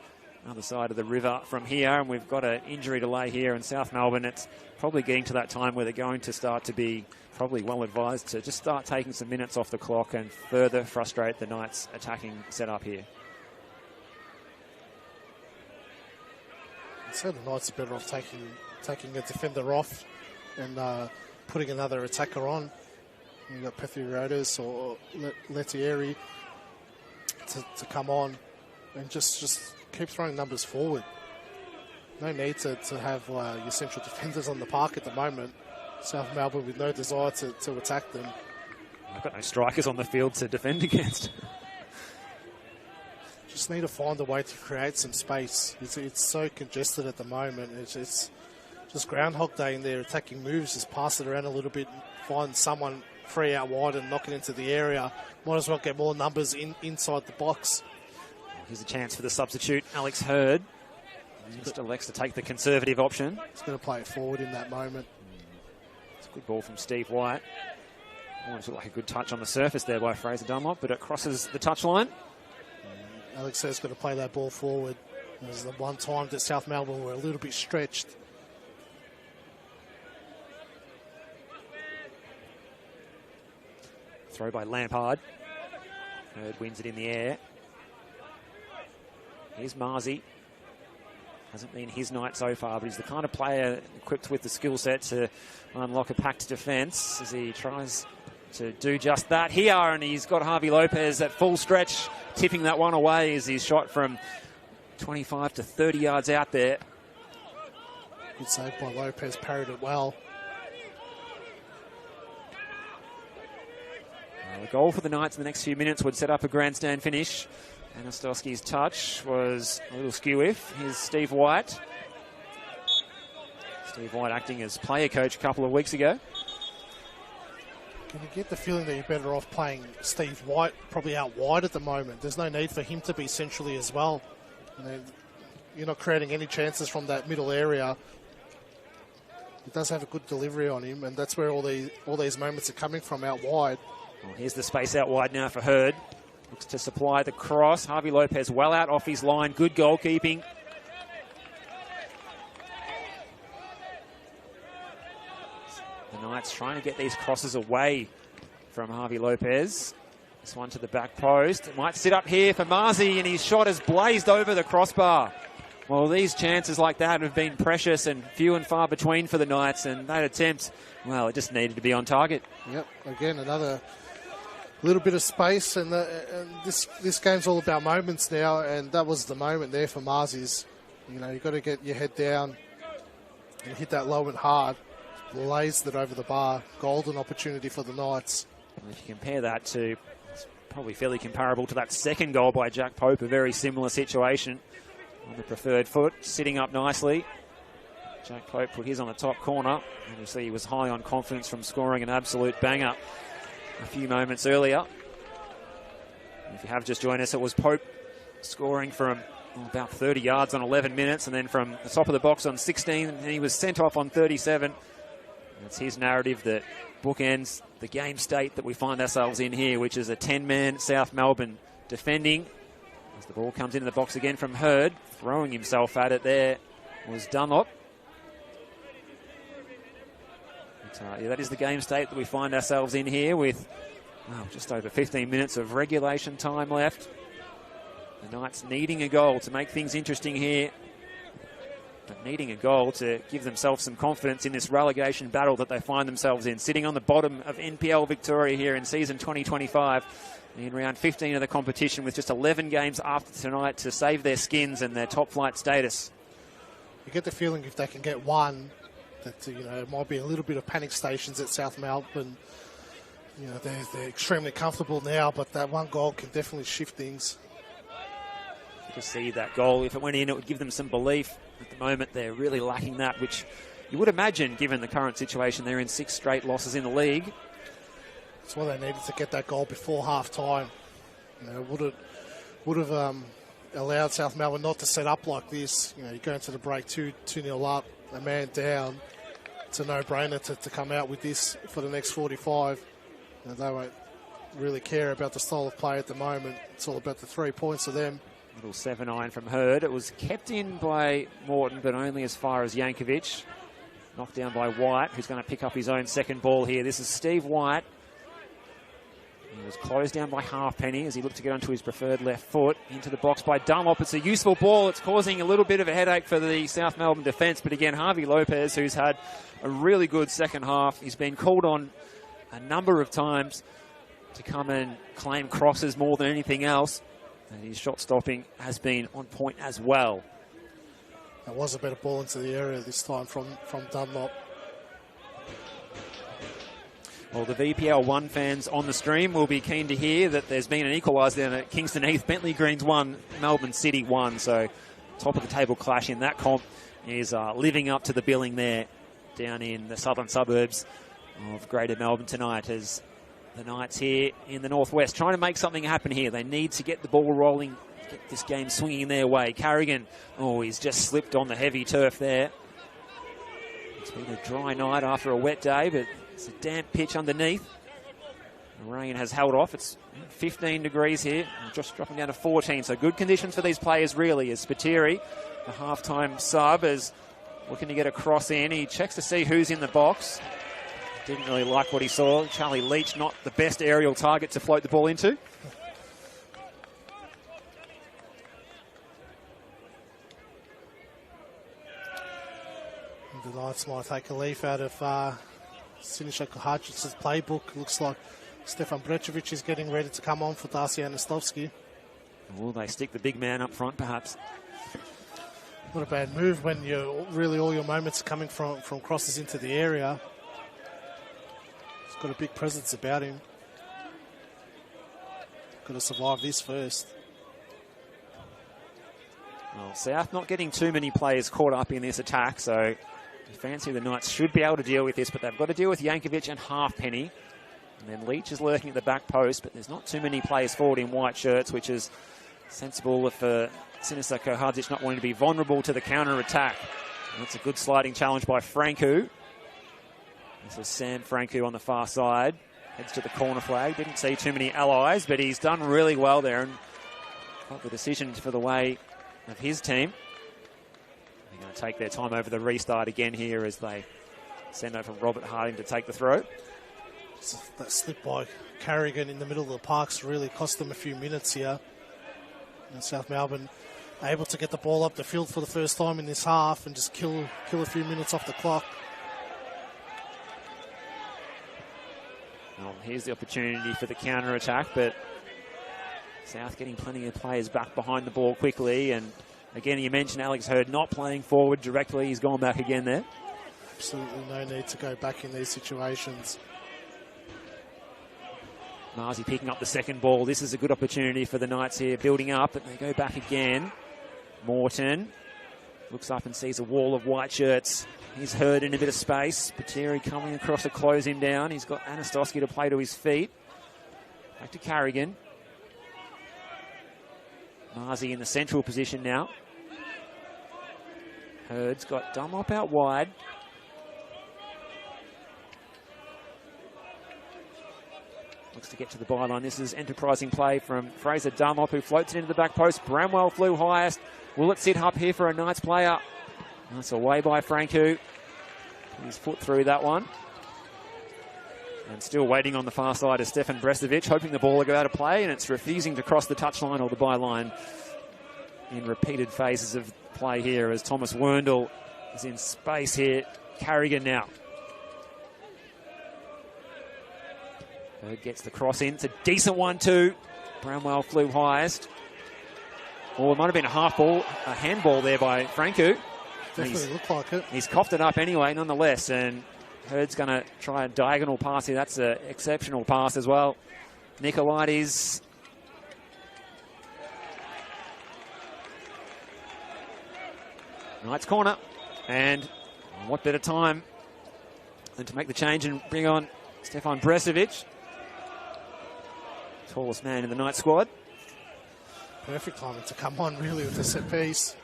other side of the river from here. And we've got an injury delay here in South Melbourne. It's probably getting to that time where they're going to start to be probably well advised to just start taking some minutes off the clock and further frustrate the Knights' attacking setup here. So the Knights are better off taking a defender off and putting another attacker on. You've got Pethirotis or Lettieri to come on and just keep throwing numbers forward. No need to have your central defenders on the park at the moment. South Melbourne with no desire to attack them. I've got no strikers on the field to defend against. Just need to find a way to create some space. It's so congested at the moment. It's just Groundhog Day in their attacking moves. Just pass it around a little bit, find someone free out wide and knock it into the area. Might as well get more numbers inside the box. Here's a chance for the substitute, Alex Hurd. He just elects to take the conservative option. He's going to play it forward in that moment. It's a good ball from Steve White. Almost looked like a good touch on the surface there by Fraser Dunlop, but it crosses the touchline. Alex Hurd's going to play that ball forward. There's the one time that South Melbourne were a little bit stretched. Throw by Lampard. Hurd wins it in the air. Here's Marzi. Hasn't been his night so far, but he's the kind of player equipped with the skill set to unlock a packed defence as he tries to do just that here, and he's got Harvey Lopez at full stretch, tipping that one away as he's shot from 25 to 30 yards out there. Good save by Lopez, parried it well. The goal for the Knights in the next few minutes would set up a grandstand finish. Anastowski's touch was a little skew-if. Here's Steve White. Steve White acting as player coach a couple of weeks ago. Can you get the feeling that you're better off playing Steve White probably out wide at the moment? There's no need for him to be centrally as well. You're not creating any chances from that middle area. He does have a good delivery on him, and that's where all these moments are coming from, out wide. Well, here's the space out wide now for Hurd. Looks to supply the cross. Harvey Lopez well out off his line. Good goalkeeping. The Knights trying to get these crosses away from Harvey Lopez. This one to the back post. It might sit up here for Marzi, and his shot has blazed over the crossbar. Well, these chances like that have been precious and few and far between for the Knights, and that attempt, well, it just needed to be on target. Yep, again, another little bit of space, and this game's all about moments now, and that was the moment there for Marzi's. You know, you've got to get your head down and hit that low and hard. Blazed it over the bar. Golden opportunity for the Knights. If you compare that to, it's probably fairly comparable to that second goal by Jack Pope, a very similar situation. On the preferred foot, sitting up nicely. Jack Pope put his on the top corner. Obviously, he was high on confidence from scoring an absolute banger a few moments earlier. If you have just joined us, it was Pope scoring from about 30 yards on 11 minutes, and then from the top of the box on 16, and he was sent off on 37. That's his narrative that bookends the game state that we find ourselves in here, which is a 10-man South Melbourne defending. As the ball comes into the box again from Hurd, throwing himself at it there was Dunlop. But, that is the game state that we find ourselves in here with just over 15 minutes of regulation time left. The Knights needing a goal to make things interesting here, but needing a goal to give themselves some confidence in this relegation battle that they find themselves in, sitting on the bottom of NPL Victoria here in season 2025 in round 15 of the competition, with just 11 games after tonight to save their skins and their top flight status. You get the feeling if they can get one, that it might be a little bit of panic stations at South Melbourne. They're extremely comfortable now, but that one goal can definitely shift things. To see that goal, if it went in, it would give them some belief. At the moment, they're really lacking that, which you would imagine, given the current situation, they're in 6 straight losses in the league. That's why they needed to get that goal before half-time. Would have allowed South Melbourne not to set up like this. You go into the break 2-0 up, a man down. It's a no-brainer to come out with this for the next 45. They won't really care about the style of play at the moment. It's all about the 3 points for them. Little 7-9 from Hurd. It was kept in by Morton, but only as far as Yankovic. Knocked down by White, who's going to pick up his own second ball here. This is Steve White. He was closed down by Halfpenny as he looked to get onto his preferred left foot. Into the box by Dunlop. It's a useful ball. It's causing a little bit of a headache for the South Melbourne defence. But again, Harvey Lopez, who's had a really good second half. He's been called on a number of times to come and claim crosses more than anything else. And his shot stopping has been on point as well. That was a better ball into the area this time from Dunlop. Well, the VPL 1 fans on the stream will be keen to hear that there's been an equaliser down at Kingston Heath. Bentley Greens 1, Melbourne City 1. So top of the table clash in that comp is living up to the billing there down in the southern suburbs of Greater Melbourne tonight, as the Knights here in the northwest trying to make something happen here. They need to get the ball rolling, get this game swinging their way. Carrigan, oh, he's just slipped on the heavy turf there. It's been a dry night after a wet day, but it's a damp pitch underneath. The rain has held off. It's 15 degrees here, just dropping down to 14. So good conditions for these players, really, as Spiteri, the halftime sub, is looking to get a cross in. He checks to see who's in the box. Didn't really like what he saw. Charlie Leach, not the best aerial target to float the ball into. The Knights might take a leaf out of Sinisa Kohacic's playbook. Looks like Stefan Brecevic is getting ready to come on for Darcy Anastovsky. Will they stick the big man up front, perhaps? Not a bad move when you really all your moments are coming from crosses into the area. He's got a big presence about him. Got to survive this first. Well, South not getting too many players caught up in this attack, so I fancy the Knights should be able to deal with this, but they've got to deal with Yankovic and Halfpenny. And then Leach is lurking at the back post, but there's not too many players forward in white shirts, which is sensible for Sinisa Kohadzic not wanting to be vulnerable to the counter-attack. That's a good sliding challenge by Francu. This is Sam Francu on the far side. Heads to the corner flag. Didn't see too many allies, but he's done really well there and got the decision for the way of his team. They're going to take their time over the restart again here as they send over Robert Harding to take the throw. That slip by Carrigan in the middle of the parks really cost them a few minutes here. And South Melbourne able to get the ball up the field for the first time in this half and just kill a few minutes off the clock. Well, here's the opportunity for the counter-attack, but South getting plenty of players back behind the ball quickly. And again, you mentioned Alex Hurd not playing forward directly. He's gone back again there. Absolutely no need to go back in these situations. Marzi picking up the second ball. This is a good opportunity for the Knights here, building up, but they go back again. Morton looks up and sees a wall of white shirts. He's Hurd in a bit of space. Spiteri coming across to close him down. He's got Anastosky to play to his feet. Back to Carrigan. Marzi in the central position now. Hurd's got Dunlop out wide. Looks to get to the byline. This is enterprising play from Fraser Dunlop, who floats it into the back post. Bramwell flew highest. Will it sit up here for a Knights player? That's away by Francu. His foot through that one. And still waiting on the far side is Stefan Brestovic, hoping the ball will go out of play, and it's refusing to cross the touchline or the byline in repeated phases of play here as Thomas Werndl is in space here. Carrigan now. Bird gets the cross in. It's a decent one too. Bramwell flew highest. Or it might have been a handball there by Francu. Definitely looked like it. He's coughed it up anyway, nonetheless. And Hurd's going to try a diagonal pass here. That's an exceptional pass as well. Nicolaides. Knights corner. And what better time than to make the change and bring on Stefan Brestovic. Tallest man in the Knights squad. Perfect timing to come on, really, with the set piece.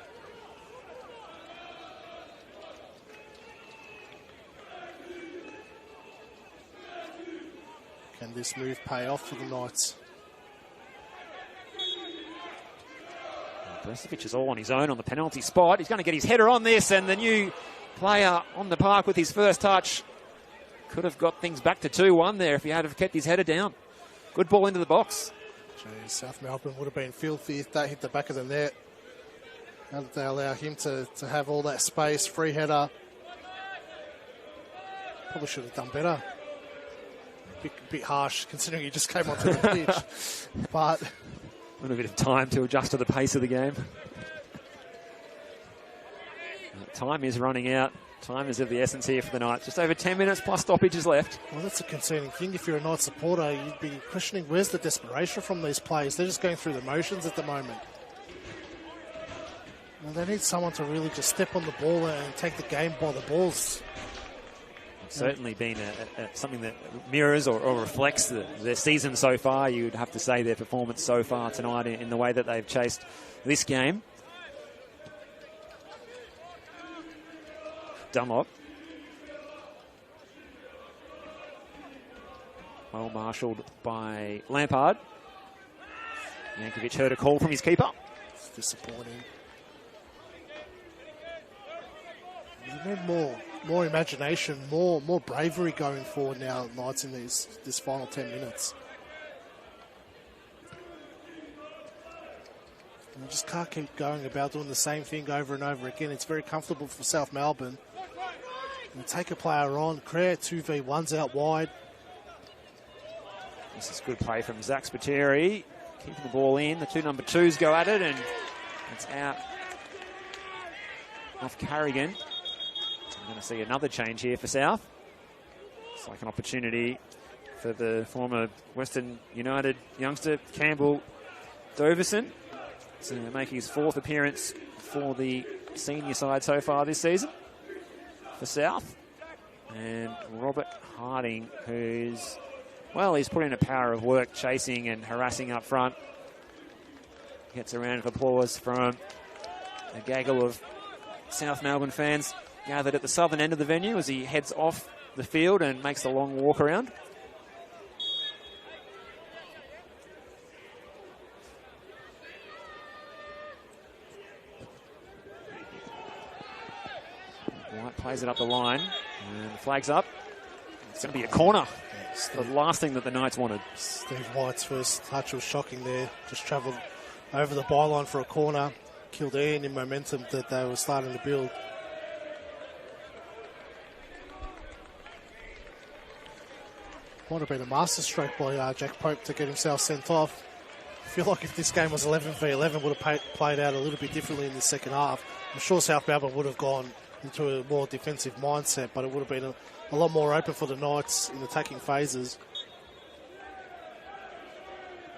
Can this move pay off for the Knights? Brestovic is all on his own on the penalty spot. He's going to get his header on this, and the new player on the park with his first touch could have got things back to 2-1 there if he had have kept his header down. Good ball into the box. Jeez, South Melbourne would have been filthy if that hit the back of the net. How did they allow him to have all that space? Free header. Probably should have done better. Bit harsh considering he just came onto the pitch. But a little bit of time to adjust to the pace of the game. Time is running out. Time is of the essence here for the Knights. Just over 10 minutes plus stoppages left. Well, that's a concerning thing. If you're a Knights supporter, you'd be questioning where's the desperation from these players. They're just going through the motions at the moment. And they need someone to really just step on the ball and take the game by the balls. It's certainly been something that mirrors or reflects their season so far. You'd have to say their performance so far tonight in the way that they've chased this game. Dunlop. Well marshalled by Lampard. Jankovic heard a call from his keeper. It's disappointing. You need more imagination, more bravery going forward now, Knights, in this final 10 minutes. You just can't keep going about doing the same thing over and over again. It's very comfortable for South Melbourne. You take a player on, create 2v1s out wide. This is good play from Zach Spiteri. Keeping the ball in. The two number 2s go at it, and it's out off Carrigan. I'm going to see another change here for South. It's like an opportunity for the former Western United youngster Campbell Doverson to make his 4th appearance for the senior side so far this season for South. And Robert Harding, he's put in a power of work chasing and harassing up front. Gets a round of applause from a gaggle of South Melbourne fans gathered at the southern end of the venue as he heads off the field and makes the long walk around. White plays it up the line and flags up. It's going to be a corner. The last thing that the Knights wanted. Steve White's first touch was shocking there. Just travelled over the byline for a corner. Killed any momentum that they were starting to build. Might have been a masterstroke by Jack Pope to get himself sent off. I feel like if this game was 11v11, would have played out a little bit differently in the second half. I'm sure South Melbourne would have gone into a more defensive mindset, but it would have been a lot more open for the Knights in attacking phases.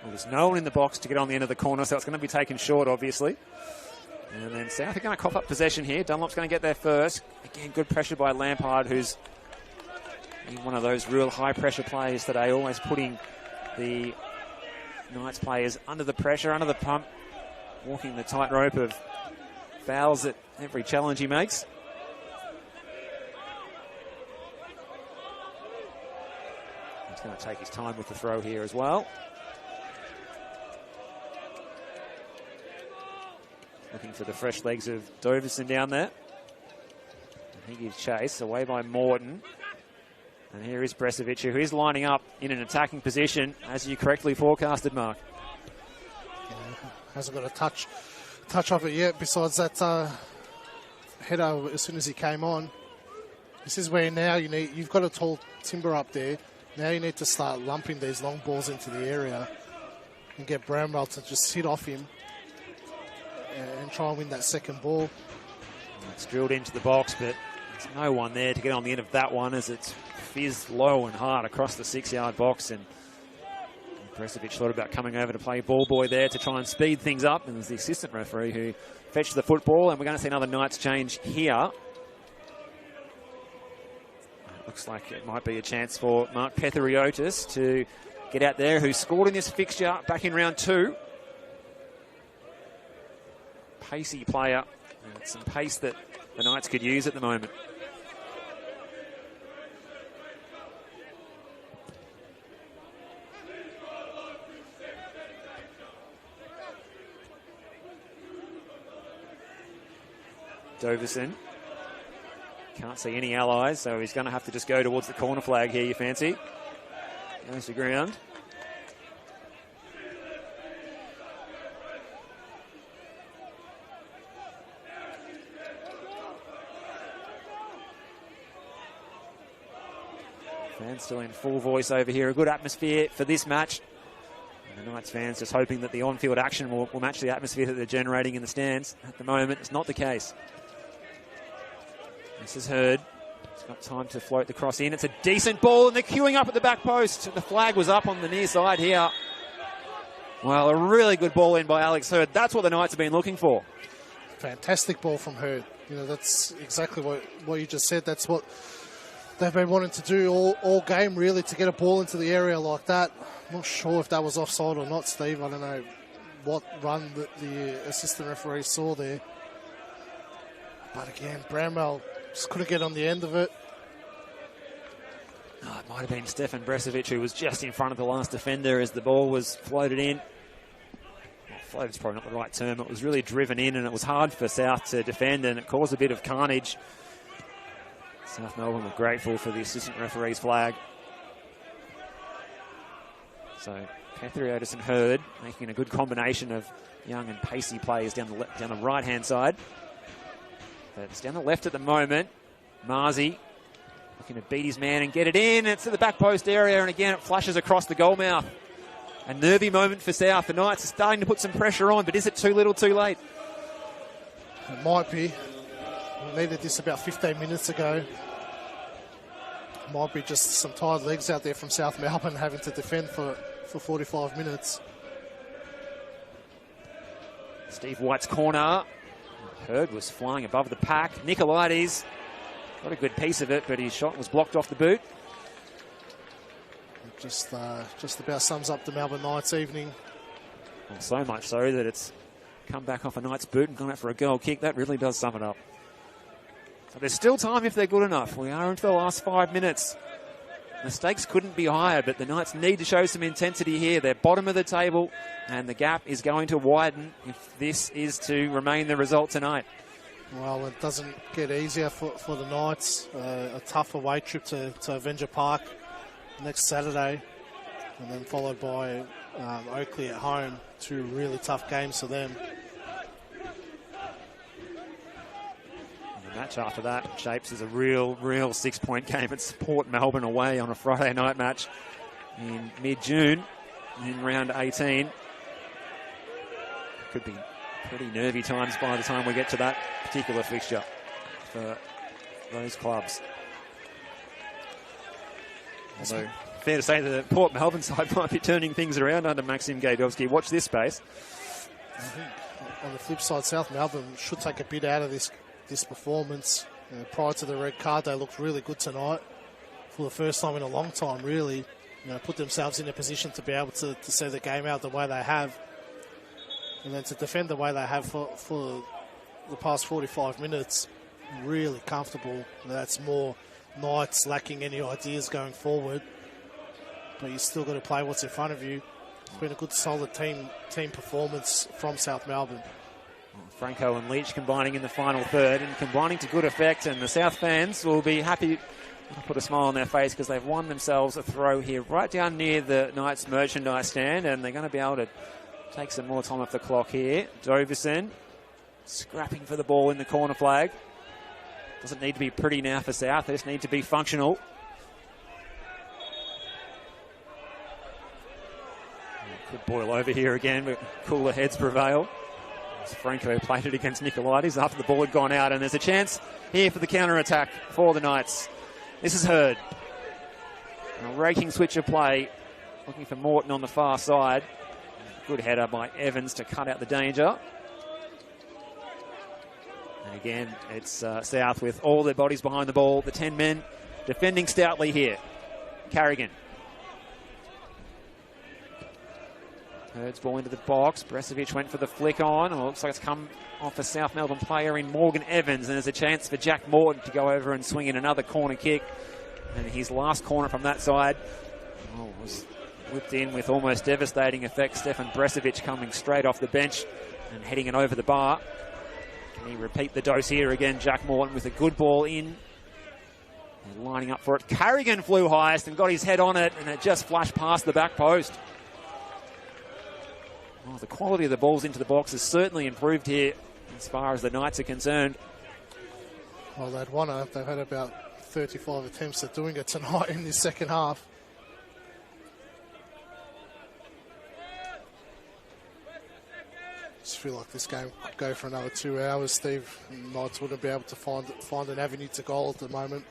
Well, there's no one in the box to get on the end of the corner, so it's going to be taken short, obviously. And then South are going to cough up possession here. Dunlop's going to get there first. Again, good pressure by Lampard, who's one of those real high-pressure players today, always putting the Knights players under the pressure, under the pump, walking the tightrope of fouls at every challenge he makes. He's going to take his time with the throw here as well. Looking for the fresh legs of Doverson down there. He gives chase, away by Morton. And here is Bresovic, who is lining up in an attacking position, as you correctly forecasted, Mark. Yeah, hasn't got a touch of it yet, besides that header as soon as he came on. This is where now you've got a tall timber up there. Now you need to start lumping these long balls into the area and get Bramwell to just sit off him and try and win that second ball. It's drilled into the box, but there's no one there to get on the end of that one as it's fizzed low and hard across the 6-yard box. And Bresovic thought about coming over to play ball boy there to try and speed things up. And there's the assistant referee who fetched the football. And we're going to see another Knights change here. Looks like it might be a chance for Mark Petheriotis to get out there, who scored in this fixture back in round 2. Pacey player. And some pace that the Knights could use at the moment. Doverson. Can't see any allies, so he's going to have to just go towards the corner flag here, you fancy. Goes to ground. Fans still in full voice over here. A good atmosphere for this match. And the Knights fans just hoping that the on-field action will match the atmosphere that they're generating in the stands. At the moment, it's not the case. This is Hurd. He's got time to float the cross in. It's a decent ball, and they're queuing up at the back post. The flag was up on the near side here. Well, a really good ball in by Alex Hurd. That's what the Knights have been looking for. Fantastic ball from Hurd. You know, that's exactly what you just said. That's what they've been wanting to do all game, really, to get a ball into the area like that. I'm not sure if that was offside or not, Steve. I don't know what run the assistant referee saw there. But again, Bramwell just couldn't get on the end of it. Oh, it might have been Stefan Bresovic who was just in front of the last defender as the ball was floated in. Well, floated is probably not the right term. It was really driven in, and it was hard for South to defend, and it caused a bit of carnage. South Melbourne were grateful for the assistant referee's flag. So Patriotis and Hurd making a good combination of young and pacey players down the right-hand side. But it's down the left at the moment. Marzi looking to beat his man and get it in. It's at the back post area, and again it flashes across the goal mouth. A nervy moment for South. The Knights are starting to put some pressure on, but is it too little too late? It might be. We needed this about 15 minutes ago. Might be just some tired legs out there from South Melbourne having to defend for 45 minutes. Steve White's corner. Hurd was flying above the pack. Nicolaides got a good piece of it, but his shot was blocked off the boot. Just about sums up the Melbourne Knights evening. Well, so much so that it's come back off a Knights boot and gone out for a goal kick. That really does sum it up. So there's still time if they're good enough. We are into the last 5 minutes. The stakes couldn't be higher, but the Knights need to show some intensity here. They're bottom of the table, and the gap is going to widen if this is to remain the result tonight. Well, it doesn't get easier for the Knights. A tough away trip to Avenger Park next Saturday, and then followed by Oakley at home. Two really tough games for them. And the match after that shapes as a real 6-point game. It's Port Melbourne away on a Friday night match in mid-June in round 18. Could be pretty nervy times by the time we get to that particular fixture for those clubs. Although, fair to say the Port Melbourne side might be turning things around under Maxim Gajdowski. Watch this space. I think on the flip side, South Melbourne should take a bit out of this performance. Prior to the red card, they looked really good tonight. For the first time in a long time, really. Put themselves in a position to be able to see the game out the way they have. And then to defend the way they have for the past 45 minutes, really comfortable. That's more Knights lacking any ideas going forward. But you still got to play what's in front of you. It's been a good, solid team performance from South Melbourne. Franco and Leach combining in the final third and combining to good effect. And the South fans will be happy to put a smile on their face because they've won themselves a throw here right down near the Knights merchandise stand. And they're going to be able to take some more time off the clock here. Doverson scrapping for the ball in the corner flag. Doesn't need to be pretty now for South. They just need to be functional. Could boil over here again, but cooler heads prevail. As Franco played it against Nicolaides after the ball had gone out, and there's a chance here for the counter-attack for the Knights. This is Hurd. A raking switch of play, looking for Morton on the far side. Good header by Evans to cut out the danger. And again, it's South with all their bodies behind the ball. The 10 men defending stoutly here. Carrigan. Hurd's ball into the box. Bresovic went for the flick on. It looks like it's come off a South Melbourne player in Morgan Evans. And there's a chance for Jack Morton to go over and swing in another corner kick. And his last corner from that side was whipped in with almost devastating effect. Stefan Bresovic coming straight off the bench and heading it over the bar. Can he repeat the dose here again? Jack Morton with a good ball in. And lining up for it. Carrigan flew highest and got his head on it, and it just flashed past the back post. Well, the quality of the balls into the box has certainly improved here as far as the Knights are concerned. Well, they've had about 35 attempts at doing it tonight in this second half. Just feel like this game could go for another 2 hours, Steve. Knights wouldn't be able to find an avenue to goal at the moment.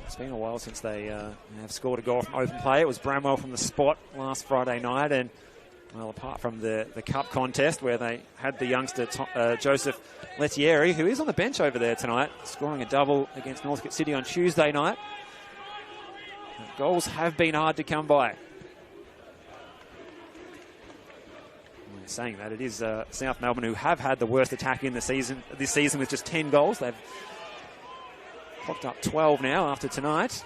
It's been a while since they have scored a goal from open play. It was Bramwell from the spot last Friday night, and well, apart from the cup contest where they had the youngster Joseph Lettieri, who is on the bench over there tonight, scoring a double against Northcote City on Tuesday night. Goals have been hard to come by. Saying that, it is South Melbourne who have had the worst attack in the season this season with just 10 goals. They've clocked up 12 now after tonight.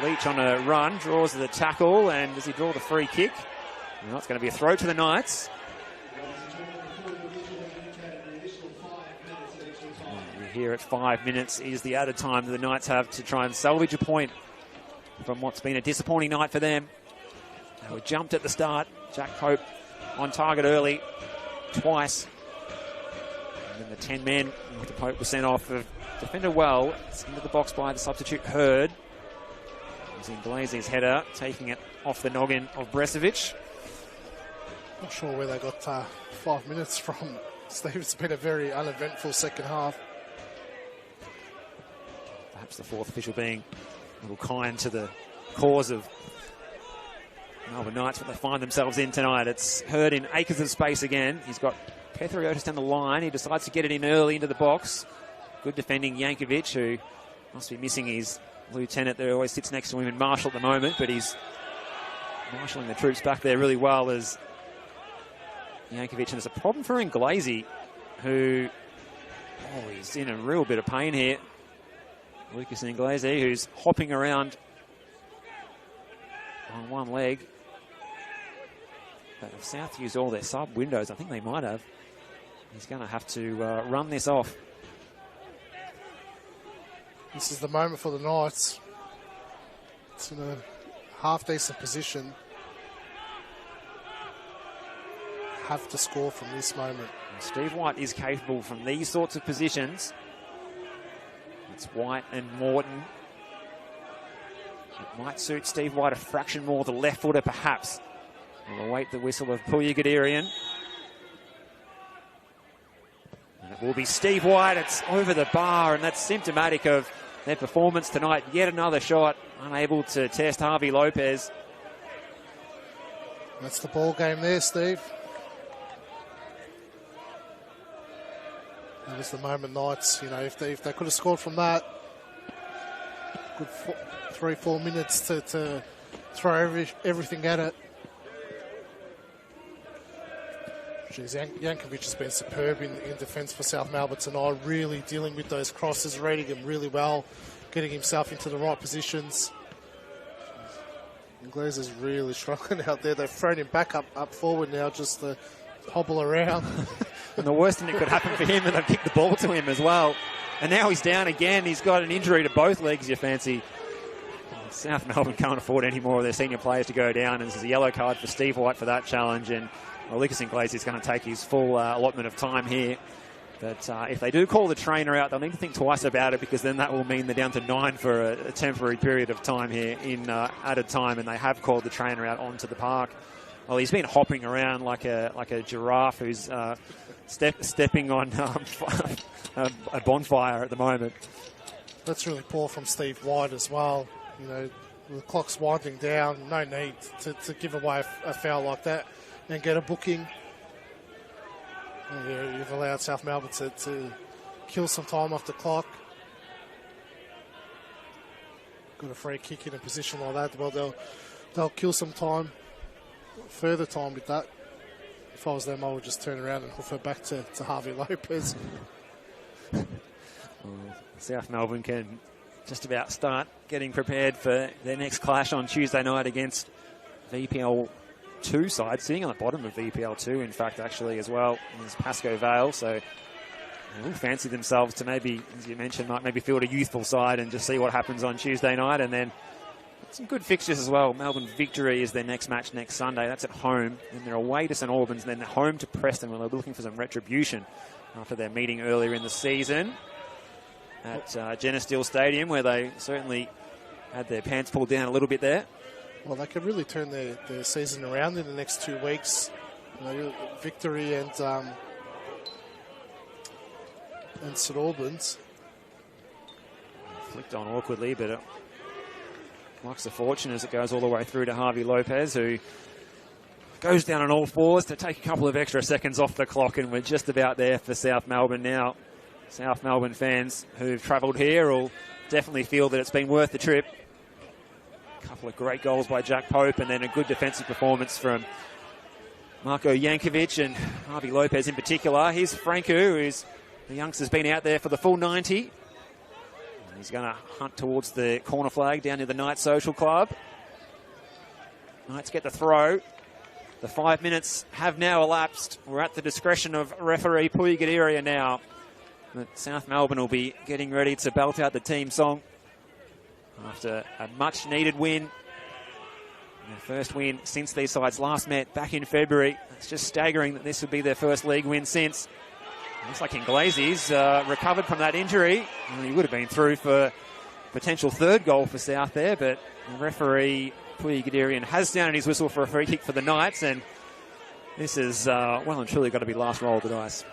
Leach on a run, draws the tackle, and does he draw the free kick? No, it's going to be a throw to the Knights. Here at 5 minutes is the added time that the Knights have to try and salvage a point from what's been a disappointing night for them. They were jumped at the start. Jack Pope on target early, twice. And then the 10 men, after Pope was sent off, have defended well. It's into the box by the substitute Hurd. Using Glazy's header, taking it off the noggin of Bresovic. Not sure where they got 5 minutes from, Steve. It's been a very uneventful second half. Perhaps the fourth official being a little kind to the cause of Melbourne Knights, what they find themselves in tonight. It's Hurd in acres of space again. He's got Pethriotis down the line. He decides to get it in early into the box. Good defending Yankovic, who must be missing his lieutenant that always sits next to him in Marshall at the moment, but he's marshalling the troops back there really well as Yankovic. And there's a problem for Inglazy, who, he's in a real bit of pain here. Lucas Inglazy, who's hopping around on one leg. But if South used all their sub windows, I think they might have. He's going to have to run this off. This is the moment for the Knights. It's in a half-decent position. Have to score from this moment. Steve White is capable from these sorts of positions. It's White and Morton. It might suit Steve White a fraction more, the left footer perhaps. We'll await the whistle of Pulya Guderian. And it will be Steve White. It's over the bar, and that's symptomatic of their performance tonight. Yet another shot, unable to test Harvey Lopez. That's the ball game there, Steve. That was the moment Knights, if they could have scored from that, good 3-4 minutes to throw everything at it. Yankovic has been superb in defence for South Melbourne tonight, really dealing with those crosses, reading them really well, getting himself into the right positions. Glazer's really struggling out there. They've thrown him back up forward now just to hobble around. And the worst thing that could happen for him, and they've kicked the ball to him as well. And now he's down again. He's got an injury to both legs, you fancy. South Melbourne can't afford any more of their senior players to go down. And this is a yellow card for Steve White for that challenge. And Lucas Inglazy is going to take his full allotment of time here. But if they do call the trainer out, they'll need to think twice about it, because then that will mean they're down to 9 for a temporary period of time here in added time. And they have called the trainer out onto the park. Well, he's been hopping around like a giraffe who's stepping on a bonfire at the moment. That's really poor from Steve White as well. The clock's winding down. No need to give away a foul like that and get a booking. You've allowed South Melbourne to kill some time off the clock. Got a free kick in a position like that. Well, they'll kill some time, further time with that. If I was them, I would just turn around and hoof it back to Harvey Lopez. South Melbourne can just about start getting prepared for their next clash on Tuesday night against VPL 2 side, sitting on the bottom of VPL 2, in fact, actually, as well, is Pascoe Vale. So they will fancy themselves to maybe, as you mentioned, might maybe field a youthful side and just see what happens on Tuesday night. And then some good fixtures as well. Melbourne Victory is their next match next Sunday. That's at home. Then they're away to St Albans, and then they're home to Preston, where they're looking for some retribution after their meeting earlier in the season at Genesteel Stadium, where they certainly had their pants pulled down a little bit there. Well, they could really turn their season around in the next 2 weeks. Victory and St Albans. Flicked on awkwardly, but it knocks a fortune as it goes all the way through to Harvey Lopez, who goes down on all fours to take a couple of extra seconds off the clock, and we're just about there for South Melbourne now. South Melbourne fans who've travelled here will definitely feel that it's been worth the trip. A couple of great goals by Jack Pope, and then a good defensive performance from Marko Jankovic and Harvey Lopez in particular. Here's Franco, who's the youngster's been out there for the full 90. He's going to hunt towards the corner flag down near the Knights Social Club. Knights get the throw. The 5 minutes have now elapsed. We're at the discretion of referee Puyi Gadiria now. But South Melbourne will be getting ready to belt out the team song after a much-needed win. Their first win since these sides last met back in February. It's just staggering that this would be their first league win since. Looks like Inglese's recovered from that injury. Well, he would have been through for potential third goal for South there, but the referee Puyi Gadirian has sounded his whistle for a free kick for the Knights, and this is well and truly got to be last roll of the dice.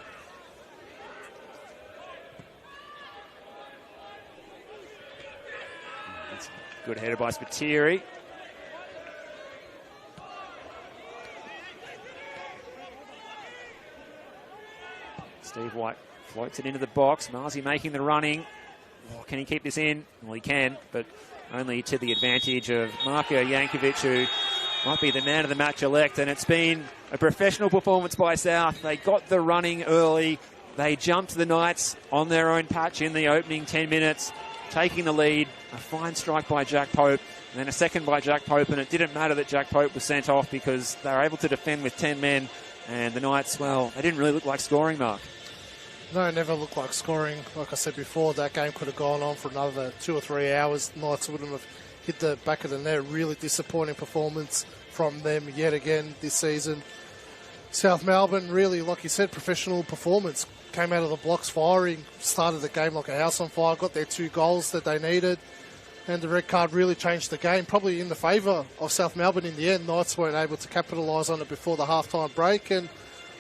That's a good header by Spiteri. Steve White floats it into the box. Marzi making the running. Oh, can he keep this in? Well, he can, but only to the advantage of Marko Jankovic, who might be the man of the match elect. And it's been a professional performance by South. They got the running early. They jumped the Knights on their own patch in the opening 10 minutes, taking the lead. A fine strike by Jack Pope, and then a second by Jack Pope. And it didn't matter that Jack Pope was sent off because they were able to defend with 10 men. And the Knights, well, they didn't really look like scoring, Mark. No, never looked like scoring. Like I said before, that game could have gone on for another 2 or 3 hours. Knights wouldn't have hit the back of the net. Really disappointing performance from them yet again this season. South Melbourne, really, like you said, professional performance. Came out of the blocks firing, started the game like a house on fire, got their 2 goals that they needed. And the red card really changed the game, probably in the favour of South Melbourne in the end. Knights weren't able to capitalise on it before the halftime break and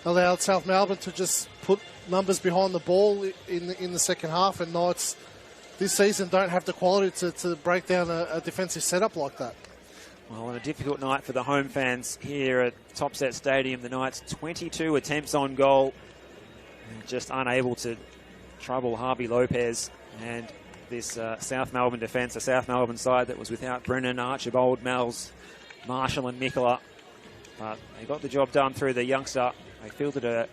allowed South Melbourne to just put numbers behind the ball in the second half, and Knights this season don't have the quality to break down a defensive setup like that. Well, on a difficult night for the home fans here at Topset Stadium, the Knights 22 attempts on goal, just unable to trouble Harvey Lopez and this South Melbourne defence, a South Melbourne side that was without Brennan, Archibald, Mells, Marshall and Nicola. But they got the job done through the youngster. They fielded a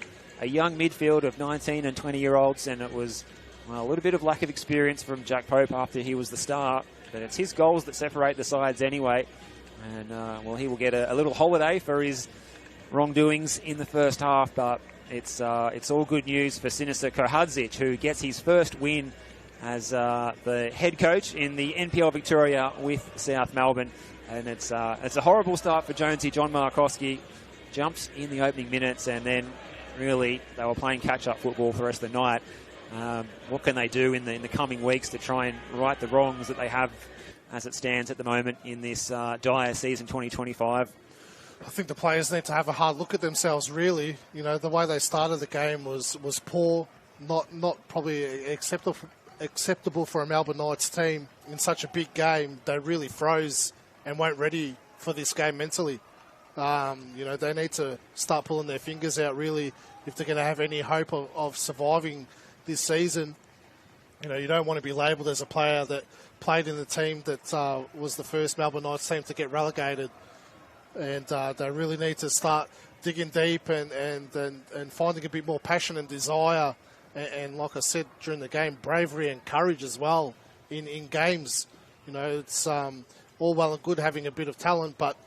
young midfield of 19 and 20-year-olds, and it was a little bit of lack of experience from Jack Pope after he was the star. But it's his goals that separate the sides anyway. And, well, he will get a little holiday for his wrongdoings in the first half. But it's all good news for Sinisa Kohadzic, who gets his first win as the head coach in the NPL Victoria with South Melbourne. And it's a horrible start for Jonesy. John Markowski jumps in the opening minutes, and then really they were playing catch-up football for the rest of the night. What can they do in the coming weeks to try and right the wrongs that they have as it stands at the moment in this dire season 2025? I think the players need to have a hard look at themselves, really. You know, the way they started the game was poor, not probably acceptable for a Melbourne Knights team in such a big game. They really froze and weren't ready for this game mentally. You know, they need to start pulling their fingers out, really, if they're going to have any hope of surviving this season. You know, you don't want to be labelled as a player that played in the team that was the first Melbourne Knights team to get relegated. And they really need to start digging deep and finding a bit more passion and desire. And like I said during the game, bravery and courage as well in games. You know, it's all well and good having a bit of talent, but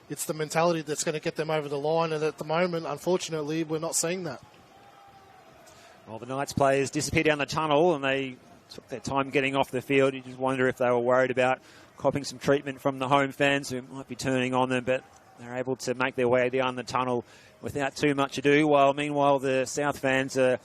it's the mentality that's going to get them over the line. And at the moment, unfortunately, we're not seeing that. Well, the Knights players disappeared down the tunnel and they took their time getting off the field. You just wonder if they were worried about copping some treatment from the home fans who might be turning on them, but they're able to make their way down the tunnel without too much ado. While meanwhile, the South fans are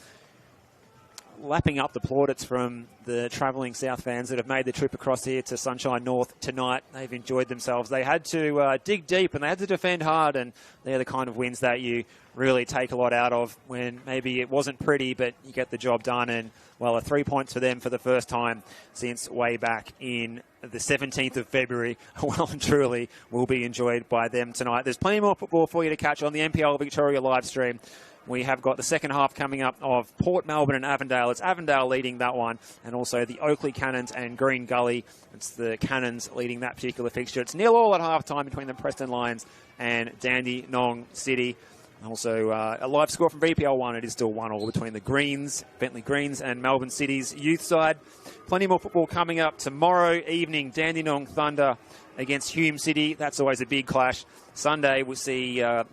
lapping up the plaudits from the travelling South fans that have made the trip across here to Sunshine North tonight. They've enjoyed themselves. They had to dig deep and they had to defend hard, and they're the kind of wins that you really take a lot out of when maybe it wasn't pretty, but you get the job done. And, well, 3 points for them for the first time since way back in the 17th of February. Well and truly will be enjoyed by them tonight. There's plenty more football for you to catch on the NPL Victoria live stream. We have got the second half coming up of Port Melbourne and Avondale. It's Avondale leading that one, and also the Oakley Cannons and Green Gully. It's the Cannons leading that particular fixture. It's 0-0 at half-time between the Preston Lions and Dandenong City. Also, a live score from VPL1. It is still 1-1 between the Greens, Bentley Greens, and Melbourne City's youth side. Plenty more football coming up tomorrow evening. Dandenong Thunder against Hume City. That's always a big clash. Sunday, we'll see a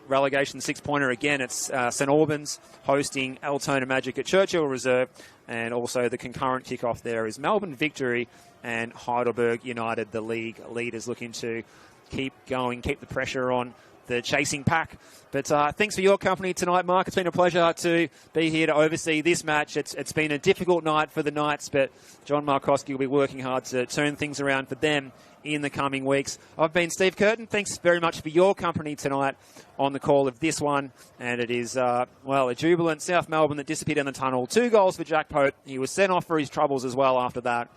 relegation 6-pointer again. It's St Albans hosting Altona Magic at Churchill Reserve. And also the concurrent kickoff there is Melbourne Victory and Heidelberg United, the league leaders, looking to keep going, keep the pressure on the chasing pack. But thanks for your company tonight, Mark. It's been a pleasure to be here to oversee this match. It's been a difficult night for the Knights, but John Markowski will be working hard to turn things around for them in the coming weeks. I've been Steve Curtin. Thanks very much for your company tonight on the call of this one. And it is, well, a jubilant South Melbourne that disappeared in the tunnel. 2 goals for Jack Pope. He was sent off for his troubles as well after that,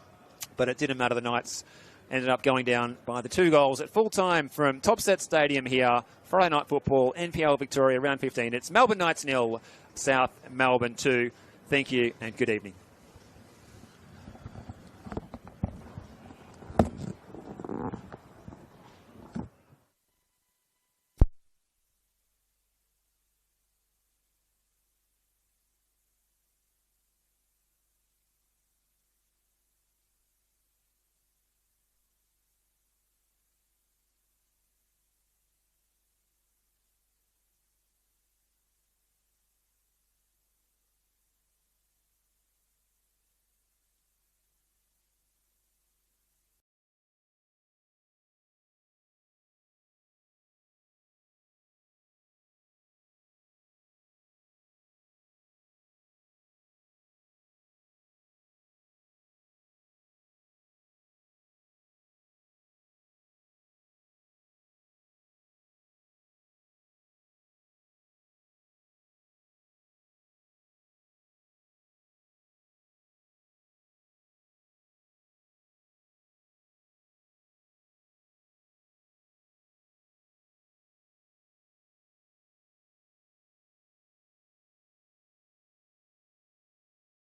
but it didn't matter. The Knights ended up going down by the 2 goals at full time from Topset Stadium here. Friday night football, NPL Victoria, round 15. It's Melbourne Knights 0, South Melbourne 2. Thank you and good evening.